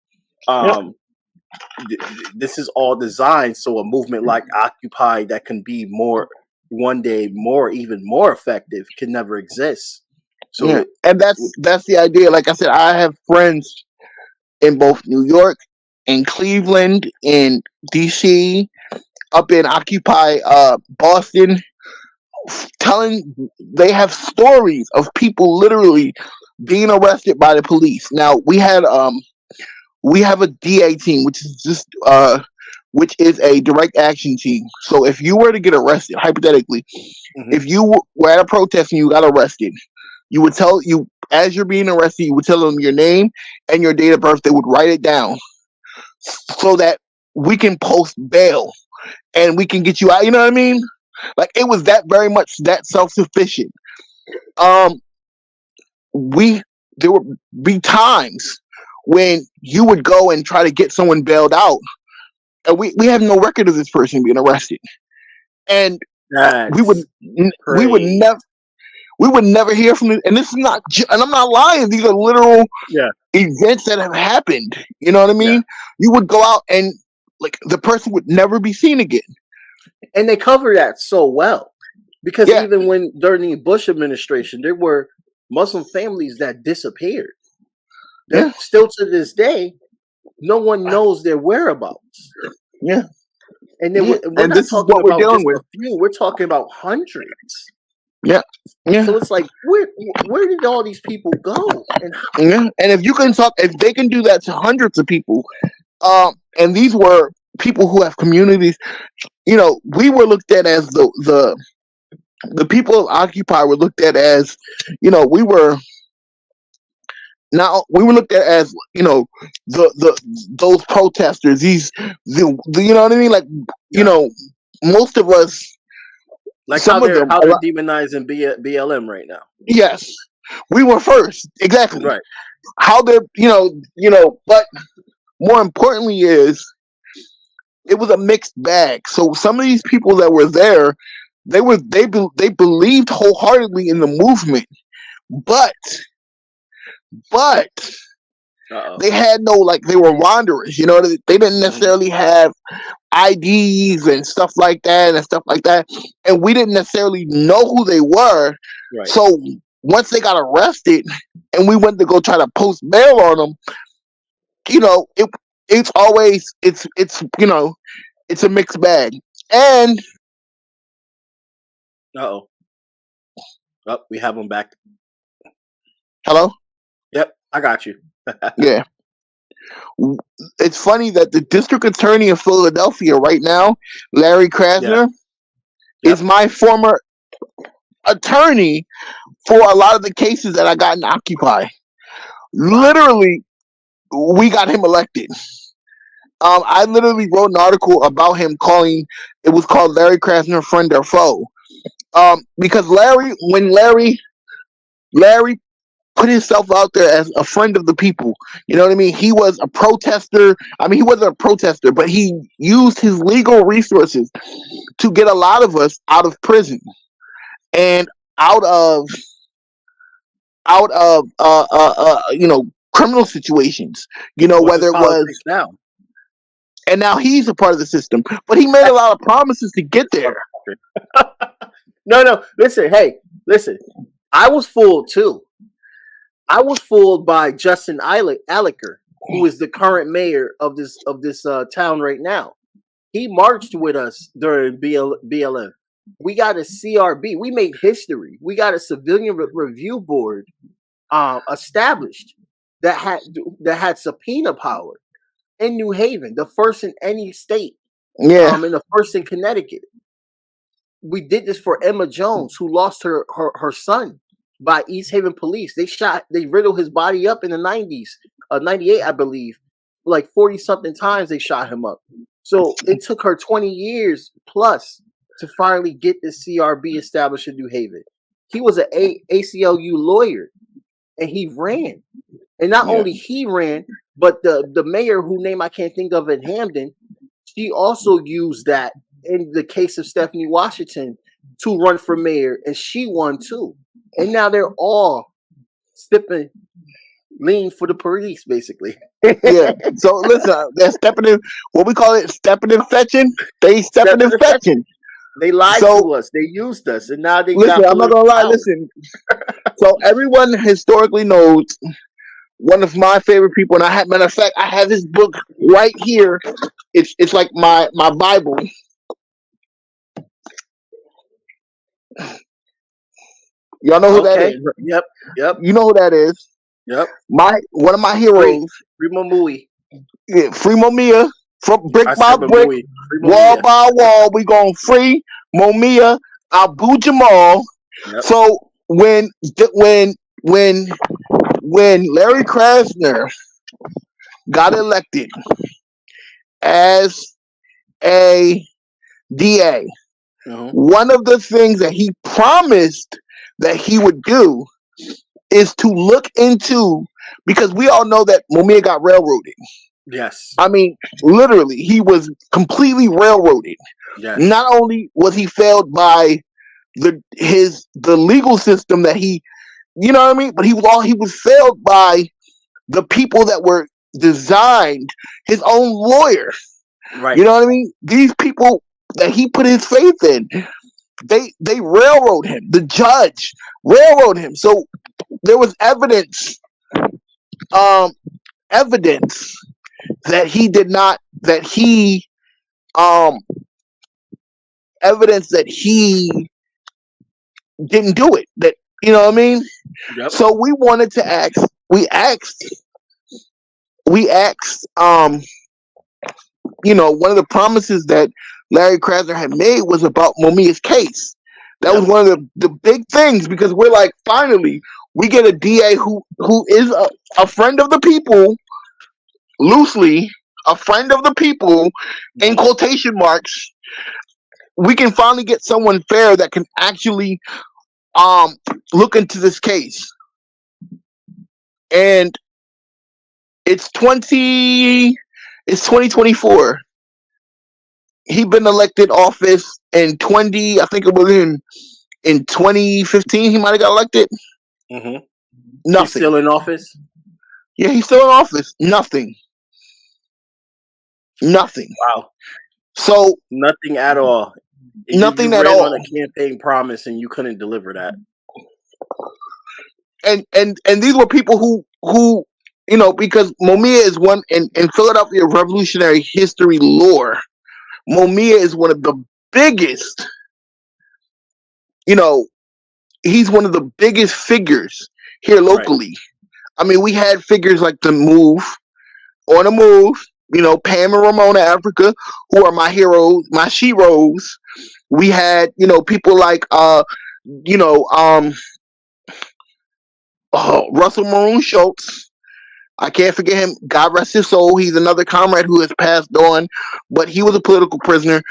This is all designed so a movement like Occupy that can be more one day more even more effective can never exist. So and that's the idea. Like I said, I have friends in both New York, in Cleveland, in DC, up in Occupy Boston, they have stories of people literally being arrested by the police. Now we have a DA team, which is a direct action team. So if you were to get arrested, hypothetically, if you were at a protest and you got arrested, you would tell you as you're being arrested, you would tell them your name and your date of birth. They would write it down so that we can post bail and we can get you out. You know what I mean? Like it was that very much that self-sufficient. There would be times when you would go and try to get someone bailed out, and we have no record of this person being arrested, and we would never hear from it. And this is not, and I'm not lying. These are literal events that have happened. You know what I mean? Yeah. You would go out and like the person would never be seen again. And they cover that so well because even when during the Bush administration, there were Muslim families that disappeared. Still to this day, no one knows their whereabouts. Yeah. And then we're not talking about just a few. We're talking about hundreds. Yeah. So it's like, where did all these people go? And and if they can do that to hundreds of people, and these were people who have communities, you know, we were looked at as the people of Occupy were looked at as, you know, we were looked at as, you know, those protesters, you know what I mean? Like, you know, most of us, like how they're demonizing BLM right now. Yes, we were first, exactly. Right. How they're, you know, but more importantly is it was a mixed bag. So some of these people that were there, they believed wholeheartedly in the movement, but they had no, like, they were wanderers, you know, they didn't necessarily have IDs and stuff like that. And we didn't necessarily know who they were. Right. So once they got arrested and we went to go try to post bail on them, you know, it's always, you know, it's a mixed bag. And oh, we have them back. Hello? Yep, I got you. Yeah. It's funny that the district attorney of Philadelphia right now, Larry Krasner, is my former attorney for a lot of the cases that I got in Occupy. Literally, we got him elected. I literally wrote an article about him it was called Larry Krasner, Friend or Foe. Because when Larry put himself out there as a friend of the people. You know what I mean? He was a protester. I mean, he wasn't a protester, but he used his legal resources to get a lot of us out of prison and out of you know, criminal situations. You know, whether it was now. And now he's a part of the system, but he made a lot of promises to get there. No. Listen. I was fooled too. I was fooled by Justin Allecker, who is the current mayor of this town right now. He marched with us during BLM. We got a CRB. We made history. We got a civilian review board established that had subpoena power in New Haven, the first in any state. Yeah, and the first in Connecticut. We did this for Emma Jones, who lost her son by East Haven police. They riddled his body up in the 90s, 98, I believe. Like 40 something times they shot him up. So it took her 20 years plus to finally get the CRB established in New Haven. He was an ACLU lawyer, and he ran. And not only he ran, but the mayor, whose name I can't think of in Hamden, she also used that in the case of Stephanie Washington to run for mayor, and she won too. And now they're all stepping lean for the police, basically. Yeah. So listen, they're stepping in. What we call it, stepping and fetching. They stepping and fetching. They lied to us. They used us, and now they listen. got I'm not gonna lie. power. Listen. So everyone historically knows one of my favorite people, and matter of fact, I have his book right here. It's like my Bible. Y'all know who that is? Yep. You know who that is? Yep. One of my heroes. Free Mumui. Yeah, free Momia. From brick by brick, wall by wall, we going free Momia Abu Jamal. Yep. So when Larry Krasner got elected as a DA, one of the things that he promised that he would do is to look into, because we all know that Mumia got railroaded. Yes. I mean, literally, he was completely railroaded. Yes. Not only was he failed by the legal system that he, you know what I mean, but he was failed by the people that were designed, his own lawyer. Right. You know what I mean? These people that he put his faith in, they railroad him. The judge railroad him. So there was evidence that he did not, evidence that he didn't do it. That, you know what I mean? Yep. So we wanted to ask, we asked, one of the promises that Larry Krasner had made was about Mumia's case. That was one of the big things, because we're like, finally, we get a DA who is a friend of the people, loosely, a friend of the people, in quotation marks. We can finally get someone fair that can actually look into this case. And it's 2024. He'd been elected office in 2015. He might have got elected. Mm-hmm. Nothing. He's still in office? Yeah, he's still in office. Nothing. Wow. So nothing at all. Nothing you at ran all. On a campaign promise, and you couldn't deliver that. And these were people who because Mumia is one in Philadelphia revolutionary history lore. Mumia is one of the biggest. He's one of the biggest figures here locally. Right. I mean, we had figures like On the Move, Pam and Ramona Africa, who are my heroes, my sheroes. We had, people like, Russell Maroon Schultz. I can't forget him. God rest his soul. He's another comrade who has passed on, but he was a political prisoner.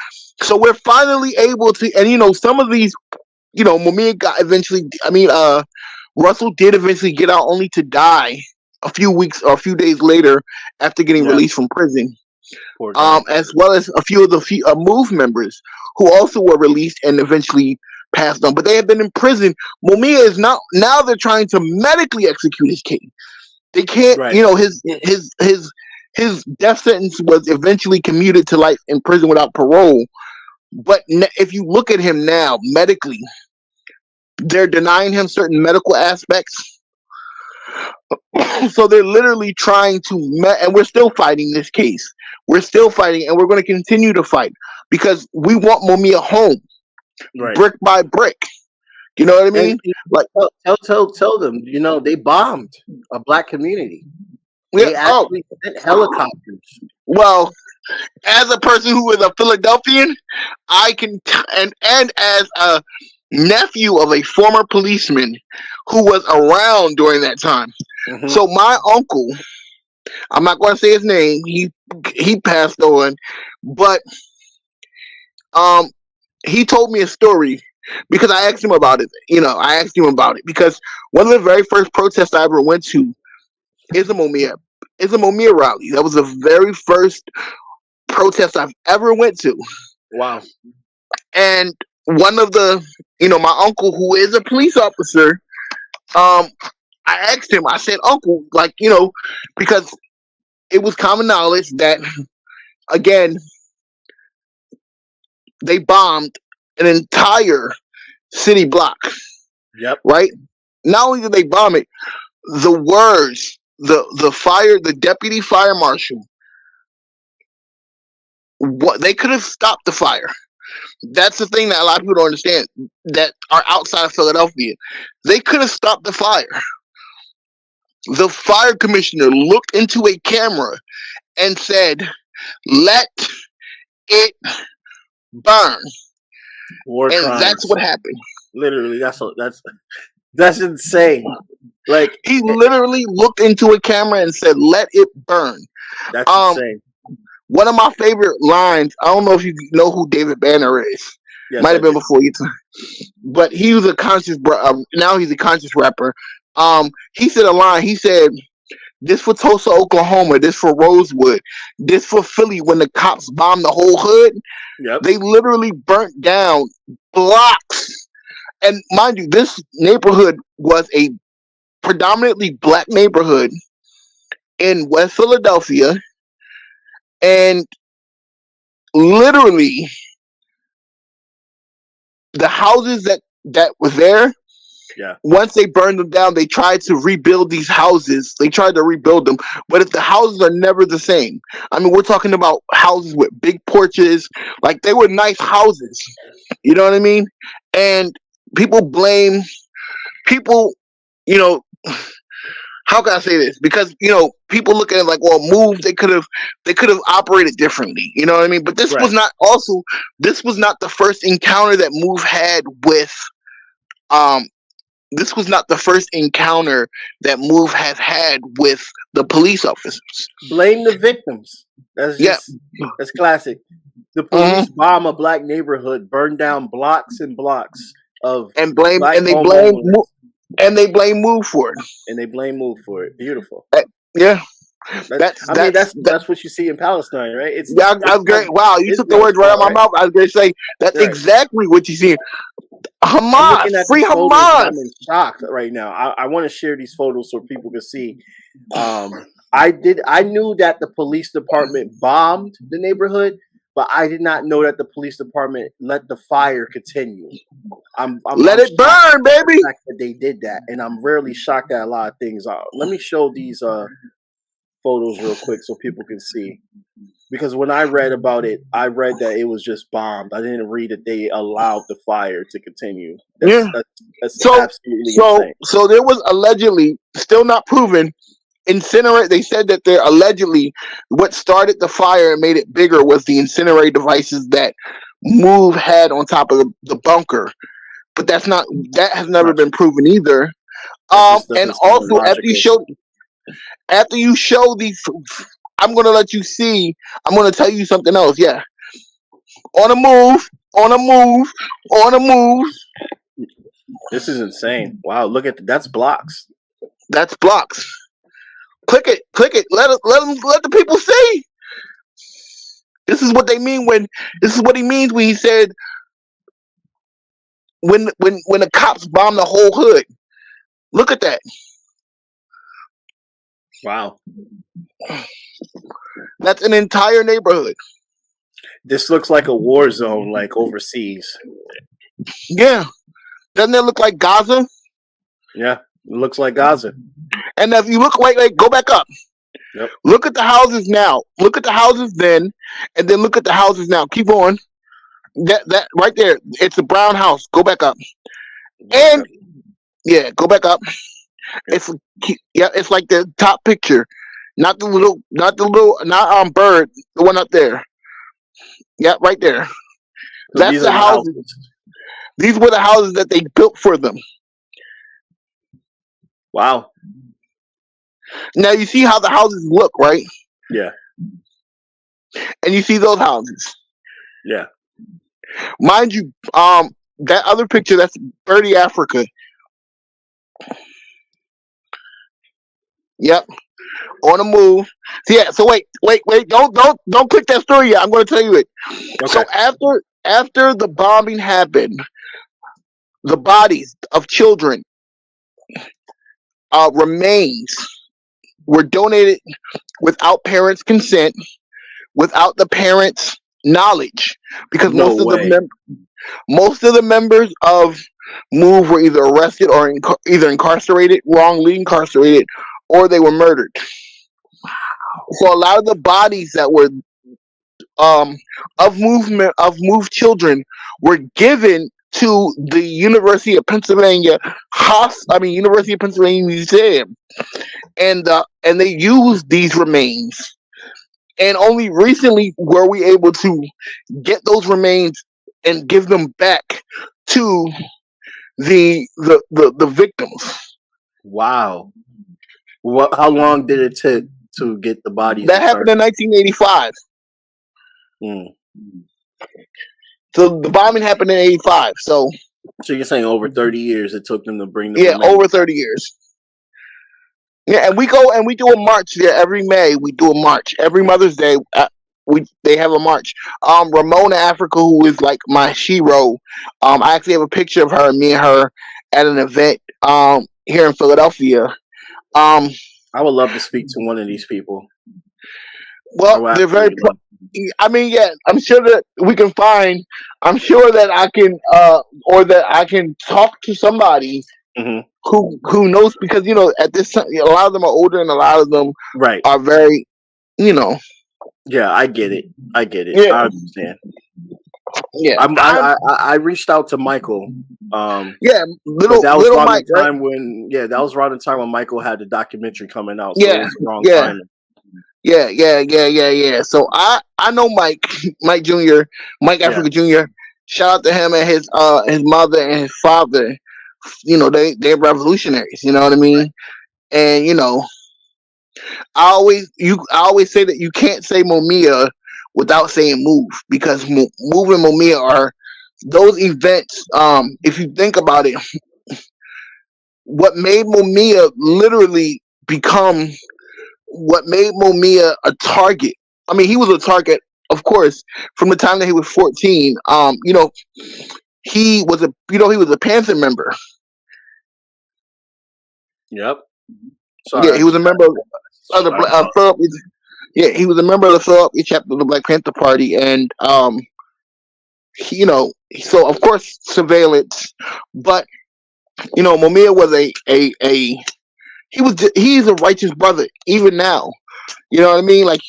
So we're finally able to, and some of these, Mumia got Russell did eventually get out, only to die a few weeks or a few days later after getting released from prison. As well as a few of the Move members who also were released and eventually passed on, but they have been in prison. Mumia is now they're trying to medically execute his case. They can't, right. His death sentence was eventually commuted to life in prison without parole. But if you look at him now medically, they're denying him certain medical aspects. So they're literally trying to, and we're still fighting this case. We're still fighting, and we're going to continue to fight because we want Mumia home, right. Brick by brick. You know what I mean? Like, tell them. They bombed a black community. They actually sent helicopters. Well, as a person who is a Philadelphian, I can, and as nephew of a former policeman who was around during that time. Mm-hmm. So my uncle, I'm not going to say his name. He passed on, but he told me a story because I asked him about it. I asked him about it because one of the very first protests I ever went to is a Mumia rally. That was the very first protest I've ever went to. Wow. And one of the, my uncle, who is a police officer, I asked him, I said, Uncle, because it was common knowledge that, again, they bombed an entire city block. Yep. Right? Not only did they bomb it, the words, the deputy fire marshal, they could have stopped the fire. That's the thing that a lot of people don't understand, that are outside of Philadelphia. They could have stopped the fire. The fire commissioner looked into a camera and said, "Let it burn." War and crimes. That's what happened. Literally, that's insane. Like, he literally looked into a camera and said, "Let it burn." That's insane. One of my favorite lines, I don't know if you know who David Banner is. Yes, might have been before you time. But he was a conscious now he's a conscious rapper. He said a line, he said, "This for Tulsa, Oklahoma, this for Rosewood, this for Philly when the cops bombed the whole hood." Yep. They literally burnt down blocks. And mind you, this neighborhood was a predominantly black neighborhood in West Philadelphia. And literally, the houses that was there, once they burned them down, they tried to rebuild these houses. They tried to rebuild them. But if the houses are never the same, I mean, we're talking about houses with big porches. Like, they were nice houses. You know what I mean? And people, how can I say this? Because, people look at it like, well, Move, they could have operated differently. You know what I mean? But this was not the first encounter that Move had with, this was not the first encounter that Move has had with the police officers. Blame the victims. That's classic. The police bomb a black neighborhood, burn down blocks and blocks of they blame Move for it. Beautiful. Yeah. That's what you see in Palestine, right? I was great. Wow, you took the words right out of my mouth. I was going to say that's exactly what you see. Hamas, free Hamas. I'm in shock right now. I want to share these photos so people can see. I knew that the police department bombed the neighborhood, but I did not know that the police department let the fire continue. Let it burn, baby. That they did that, and I'm rarely shocked at a lot of things. Let me show these photos real quick so people can see. Because when I read about it, I read that it was just bombed. I didn't read that they allowed the fire to continue. That's absolutely insane. So there was allegedly, still not proven, incinerate. They said that they're allegedly what started the fire and made it bigger was the incinerator devices that Move had on top of the bunker. But that has never been proven either. And also after you show these, I'm going to let you see. I'm going to tell you something else. Yeah. On a move. This is insane. Wow. Look at that's blocks. That's blocks. Click it. Let the people see. This is what he means when he said, when the cops bomb the whole hood. Look at that. Wow. That's an entire neighborhood. This looks like a war zone, like overseas. Yeah. Doesn't it look like Gaza? Yeah, it looks like Gaza. And if you look go back up. Yep. Look at the houses now. Look at the houses then, and then look at the houses now. Keep on. That right there. It's a brown house. Go back up. And yeah, go back up. It's like the top picture, not the little bird, the one up there. Yeah, right there. That's the houses. These were the houses that they built for them. Wow. Now you see how the houses look, right? Yeah. And you see those houses. Yeah. Mind you, that other picture, that's Birdie Africa. Yep. On the move. So yeah, so wait, don't click that story yet. I'm gonna tell you it. Okay. So after the bombing happened, the bodies of children remains were donated without parents' consent, without the parents' knowledge, because No way. most of the members of Move were either arrested or either incarcerated, wrongly incarcerated, or they were murdered. So a lot of the bodies that were of Move children were given to the University of Pennsylvania University of Pennsylvania Museum, and they used these remains. And only recently were we able to get those remains and give them back to the victims. Wow. What? How long did it take to get the bodies? That happened in 1985. So the bombing happened in 85. So you're saying over 30 years it took them to bring the remains? Over 30 years. Yeah, and we go and we do a march there every May. We do a march every Mother's Day. They have a march. Ramona Africa, who is like my shero, I actually have a picture of her, me and her, at an event here in Philadelphia. I would love to speak to one of these people. Well, they're very. I'm sure that we can find. I'm sure that I can, or that I can talk to somebody. Mm-hmm. Who knows, because at this time a lot of them are older and a lot of them are very yeah, I get it yeah. I understand. Yeah, I reached out to Michael. That was around Mike, the time when that was around the time when Michael had the documentary coming out. So it was a wrong timing. Yeah. So I know Mike Jr., Mike Africa Jr. Shout out to him and his mother and his father. They're revolutionaries. You know what I mean? And I always say that you can't say Mumia without saying Move, because Move and Mumia are those events. If you think about it, what made Mumia literally become what made Mumia a target. I mean, he was a target, of course, from the time that he was 14. He was a Panther member. Yep. Sorry. Yeah, he was a member of the he was a member of the Philadelphia chapter of the Black Panther Party, and so of course surveillance, but Mumia was he's a righteous brother even now. You know what I mean? Like,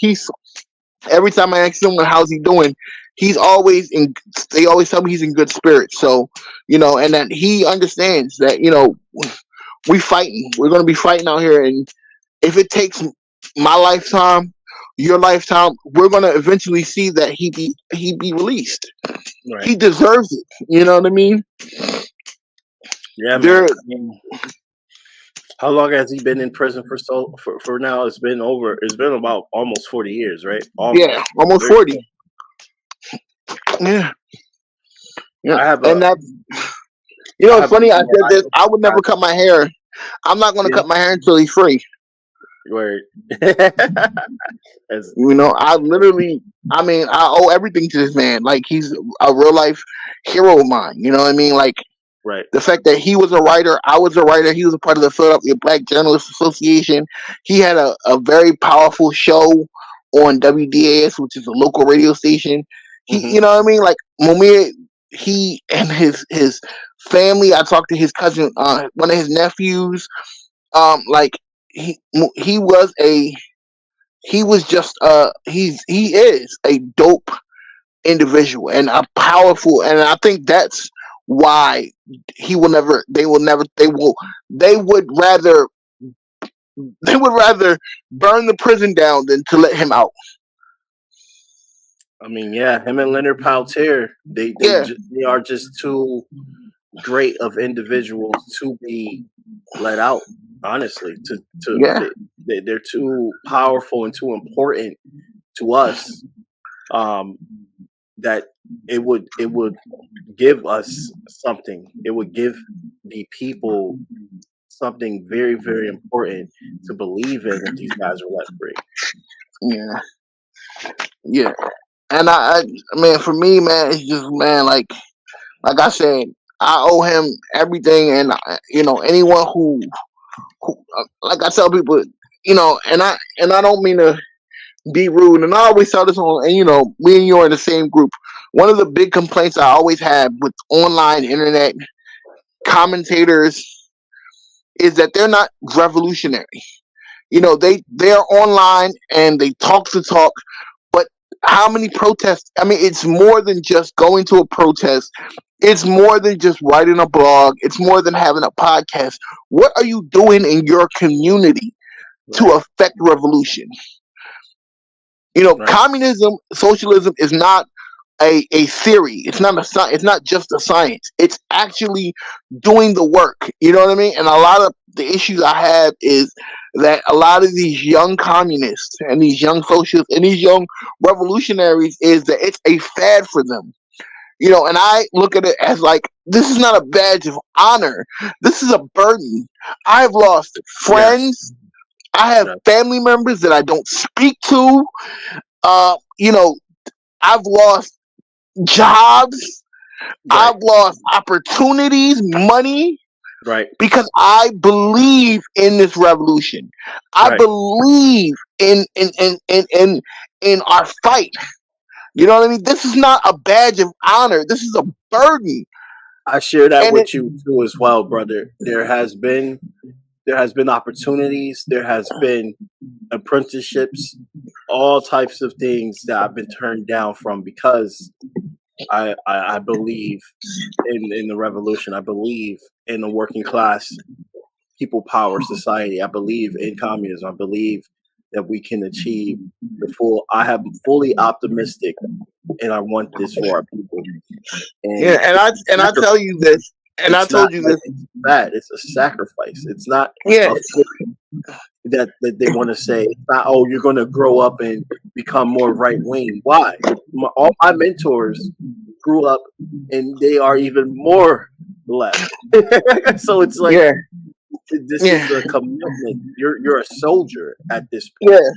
every time I ask someone how's he doing, they always tell me he's in good spirits. So, and that he understands that, we're going to be fighting out here. And if it takes my lifetime, your lifetime, we're going to eventually see that he be released. Right. He deserves it. You know what I mean? Yeah, man. How long has he been in prison for now? It's been about almost 40 years, right? Almost 40. Yeah. It's funny. I said this. I would never cut my hair. I'm not going to cut my hair until he's free. Word. I owe everything to this man. Like, he's a real life hero of mine. You know what I mean? Like, right. The fact that he was a writer, I was a writer. He was a part of the Philadelphia Black Journalists Association. He had a very powerful show on WDAS, which is a local radio station. You know what I mean? Like, Mumia, he and his family. I talked to his cousin, one of his nephews. He is a dope individual and a powerful, and I think that's why they would rather burn the prison down than to let him out. I mean, yeah, him and Leonard Peltier, Yeah, they are just too great of individuals to be let out. Honestly, yeah, they're too powerful and too important to us. Um, that it would give us something. It would give the people something very very important to believe in if these guys were let free. yeah, yeah. And man, for me, man, it's just, man, like I said, I owe him everything, and anyone who like I tell people, and I don't mean to be rude, and I always tell this on, and me and you are in the same group. One of the big complaints I always have with online internet commentators is that they're not revolutionary. They're online and they talk the talk, but how many protests? I mean, it's more than just going to a protest. It's more than just writing a blog. It's more than having a podcast. What are you doing in your community to Right, affect revolution? right, Communism, socialism is not a theory. It's not it's not just a science. It's actually doing the work. You know what I mean? And a lot of the issues I have is that a lot of these young communists and these young socialists and these young revolutionaries is that it's a fad for them. And I look at it as like, this is not a badge of honor. This is a burden. I've lost yes, friends. I have yes, family members that I don't speak to. Uh, you know, I've lost jobs. right, I've lost opportunities, money, right, because I believe in this revolution. I right. believe in our fight. You know what I mean? This is not a badge of honor. This is a burden. I share that And it with you too as well, brother. There has been opportunities, there has been apprenticeships, all types of things that I've been turned down from because I believe in the revolution. I believe in the working class people power society. I believe in communism. I believe that we can achieve the full. I am fully optimistic, and I want this for our people. Yeah, And and it's I a tell you this, and I it's not told you that this. it's bad. It's a sacrifice. It's not Yeah, a that they want to say. It's not, oh, you're going to grow up and become more right wing. Why? All my mentors grew up and they are even more left. So it's like yeah, this is yeah, a commitment. You're a soldier at this point. yeah.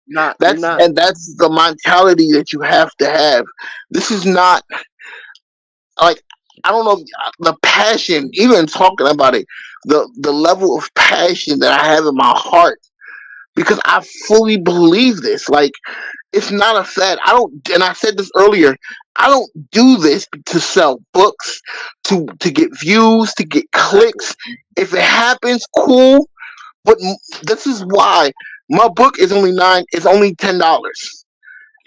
Not you're That's not and that's the mentality that you have to have. This is not like, I don't know, the passion. Even talking about it, the level of passion that I have in my heart, because I fully believe this. Like, it's not a fad. I don't, and I said this earlier. I don't do this to sell books, to get views, to get exactly. clicks. If it happens, cool. But this is why my book is only It's only $10.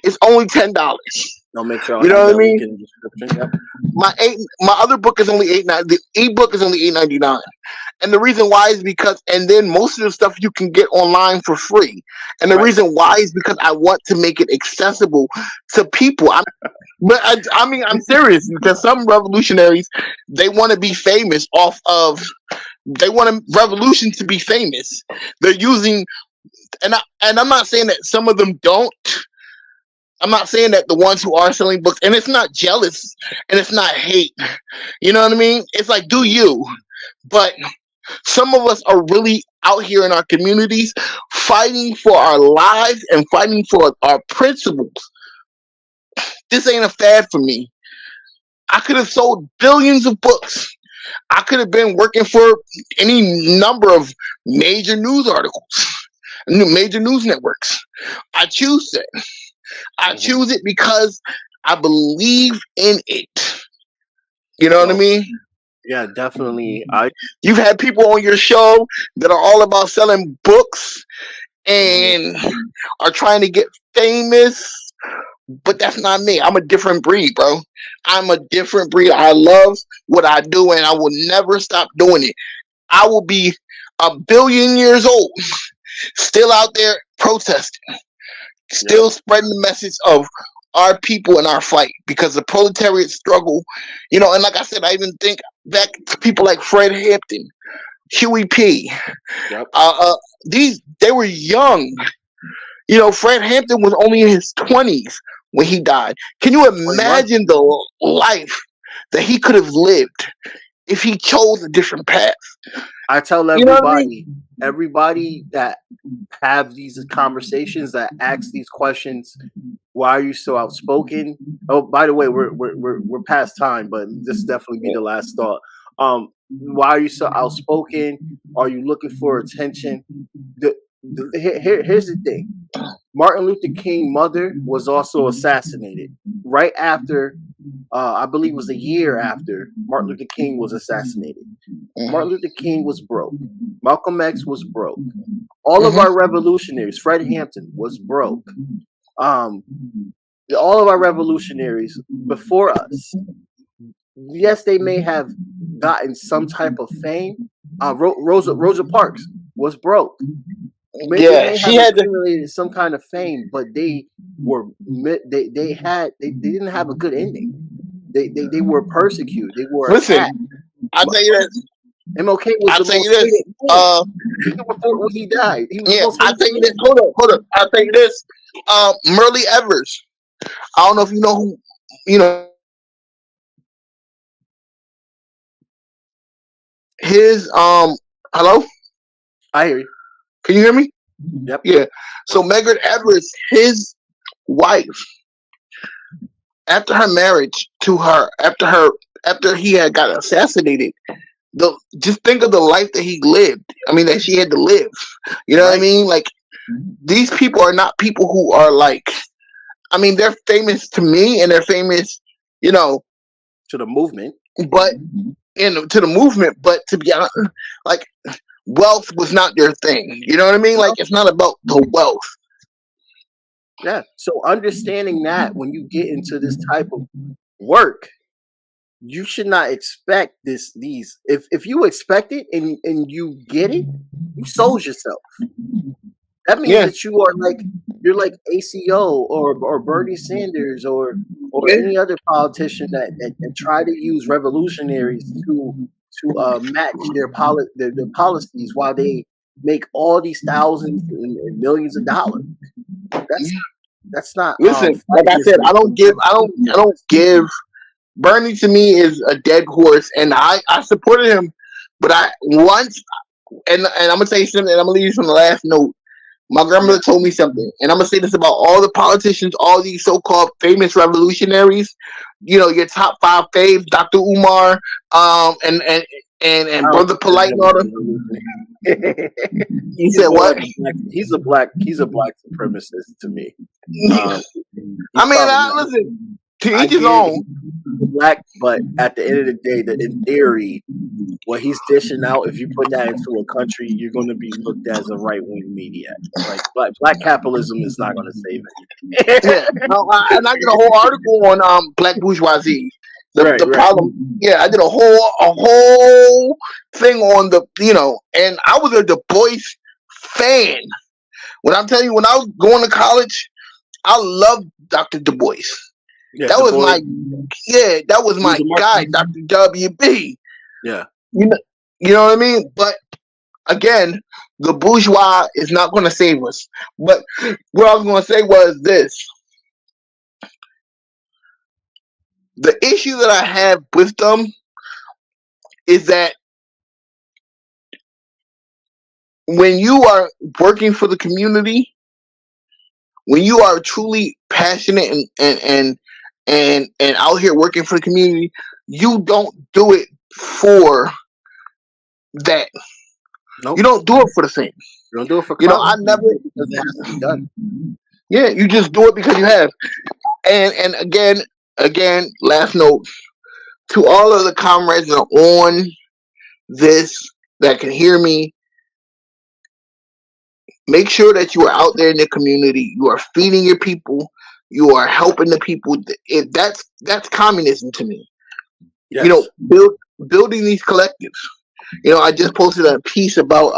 It's only $10. I'll make sure I'll You know have what I that link mean? in the description. Yep. My other book is only $8.99. The ebook is only $8.99. And the reason why is because, and then most of the stuff you can get online for free. And the Right. reason why is because I want to make it accessible to people. I mean, I'm serious, because some revolutionaries, they want to be famous off of, they want a revolution to be famous. They're using, and I'm not saying that some of them don't. I'm not saying that the ones who are selling books, and it's not jealous and it's not hate. You know what I mean? It's like, do you? But some of us are really out here in our communities fighting for our lives and fighting for our principles. This ain't a fad for me. I could have sold billions of books. I could have been working for any number of major news articles, major news networks. I choose it. I Hmm. choose it because I believe in it. You know what I Well, mean? yeah, definitely. I You've had people on your show that are all about selling books mhm. and are trying to get famous, but that's not me. I'm a different breed, bro. I'm a different breed. I love what I do, and I will never stop doing it. I will be a billion years old, still out there protesting, Yep. still spreading the message of our people in our fight, because the proletariat struggle, and like I said, I even think back to people like Fred Hampton, Huey P. Yep. They were young. Fred Hampton was only in his 20s when he died. Can you 21. imagine the life that he could have lived if he chose a different path? I tell You know what I mean? everybody that have these conversations, that ask these questions, why are you so outspoken? Oh, by the way, we're past time, but this definitely be the last thought. Why are you so outspoken? Are you looking for attention? Here's the thing. Martin Luther King's mother was also assassinated right after, I believe it was a year after Martin Luther King was assassinated. Martin Luther King was broke. Malcolm X was broke. All of our revolutionaries, Fred Hampton was broke. All of our revolutionaries before us, yes, they may have gotten some type of fame. Rosa Parks was broke. They she have had to. accumulated some kind of fame, but they didn't have a good ending. They were persecuted. They were attacked. Listen, I'll tell you this. MLK was I'll the tell most you this. hated before when he died. He was the Yeah, most I'll hated tell you this. Hold up. I'll tell you this. Merle Evers. I don't know if you know who. His Hello. I hear you. Can you hear me? Yep. Yeah. So Medgar Evers, his wife, after her marriage to her, after he had got assassinated, just think of the life that he lived. I mean, that she had to live. You know what I mean? Like, these people are not people who are like, I mean, they're famous to me and they're famous, to the movement, but to the movement. But to be honest, like, wealth was not their thing. You know what I mean? Like, it's not about the wealth. Yeah. So understanding that when you get into this type of work, you should not expect these. If you expect it and you get it, you sold yourself. That means that you're like ACO or Bernie Sanders or any other politician that try to use revolutionaries to match their policies while they make all these thousands and millions of dollars. That's not. Listen, like I said, I don't give. Bernie to me is a dead horse, and I supported him, but and I'm gonna say something, and I'm gonna leave you from the last note. My grandmother told me something, and I'm gonna say this about all the politicians, all these so-called famous revolutionaries. Your top 5 faves, Dr. Umar, and Brother Polite and all them. He said what? He's a black supremacist to me. I mean, listen. To each his own. Black, but at the end of the day, in theory, what he's dishing out, if you put that into a country, you're going to be looked at as a right-wing media. Like black capitalism is not going to save it. And I did a whole article on black bourgeoisie. The problem. Yeah, I did a whole thing on and I was a Du Bois fan. When I'm telling you, when I was going to college, I loved Dr. Du Bois. Yeah, that was my guy, Dr. WB. Yeah. You know what I mean? But again, the bourgeois is not going to save us. But what I was going to say was this. The issue that I have with them is that when you are working for the community, when you are truly passionate and out here working for the community, you don't do it for that. Nope. You don't do it for the same. You don't do it for I never. Because it has to be done. Yeah, you just do it because you have. And again, last note to all of the comrades that are on this that can hear me. Make sure that you are out there in the community. You are feeding your people. You are helping the people. That's communism to me. Yes. Building these collectives. I just posted a piece about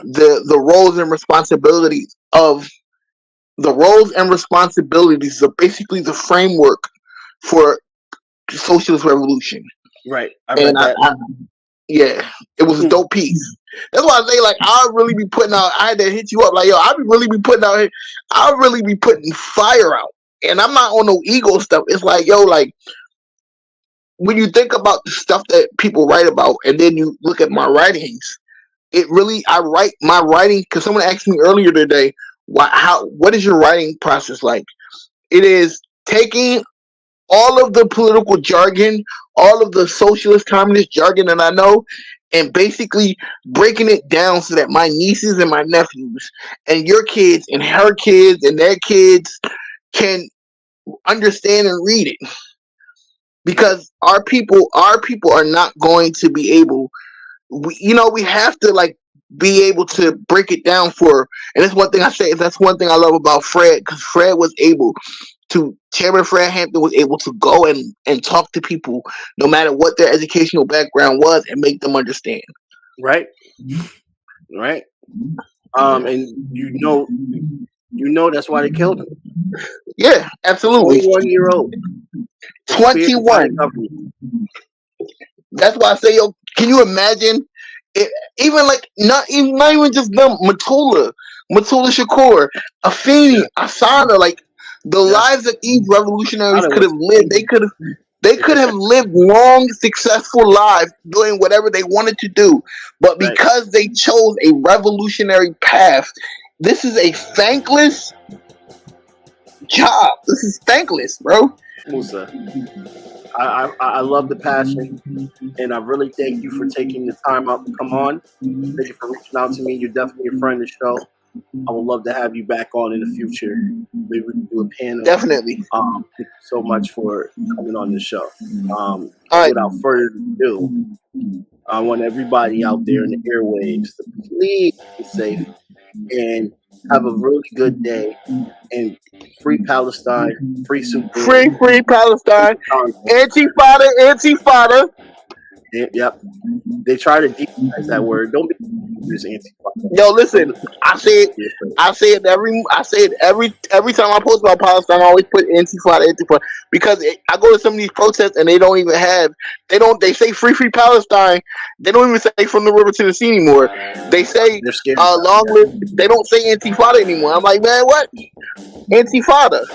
the roles and responsibilities of the roles and responsibilities are basically the framework for socialist revolution. Right. I read that. Yeah, it was a dope piece. That's why I say, like, I'll really be putting out. I had to hit you up, like, yo, I'll really be putting fire out, and I'm not on no ego stuff. It's like, yo, like, when you think about the stuff that people write about, and then you look at my writings, I write my writing because someone asked me earlier today, what is your writing process like? It is taking all of the political jargon, all of the socialist communist jargon that I know, and basically breaking it down so that my nieces and my nephews and your kids and her kids and their kids can understand and read it. Because our people are not going to be able, we have to, like, be able to break it down and that's one thing I say, that's one thing I love about Fred, because Chairman Fred Hampton was able to go and talk to people no matter what their educational background was and make them understand. Right. Right. And that's why they killed him. Yeah, absolutely. 21-year-old. 21. That's why I say, yo, can you imagine it, even like not even just them, Matula Shakur, Afeni, Asana, like the lives that these revolutionaries could have lived. They could have lived long, successful lives doing whatever they wanted to do. But because they chose a revolutionary path, this is a thankless job. This is thankless, bro. Musa, I love the passion, and I really thank you for taking the time out to come on. Thank you for reaching out to me. You're definitely a friend of the show. I would love to have you back on in the future. Maybe we can do a panel. Definitely. Thank you so much for coming on the show. Without further ado, I want everybody out there in the airwaves to please be safe and have a really good day. And free Palestine, free Sudan. Free Palestine. Antifada. Yep. They try to demonize that word. Don't be anti-Fatah. Yo, listen. I say it every time I post about Palestine. I always put Antifada, because I go to some of these protests and they don't even have. They say free Palestine. They don't even say from the river to the sea anymore. They say long live. They don't say Antifada anymore. I'm like, man, what? Antifada.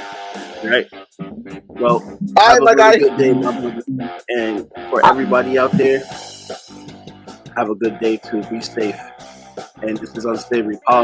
Right. Well, have a really good day, my brother. And for everybody out there, have a good day too. Be safe. And this is Unsavory Podcast.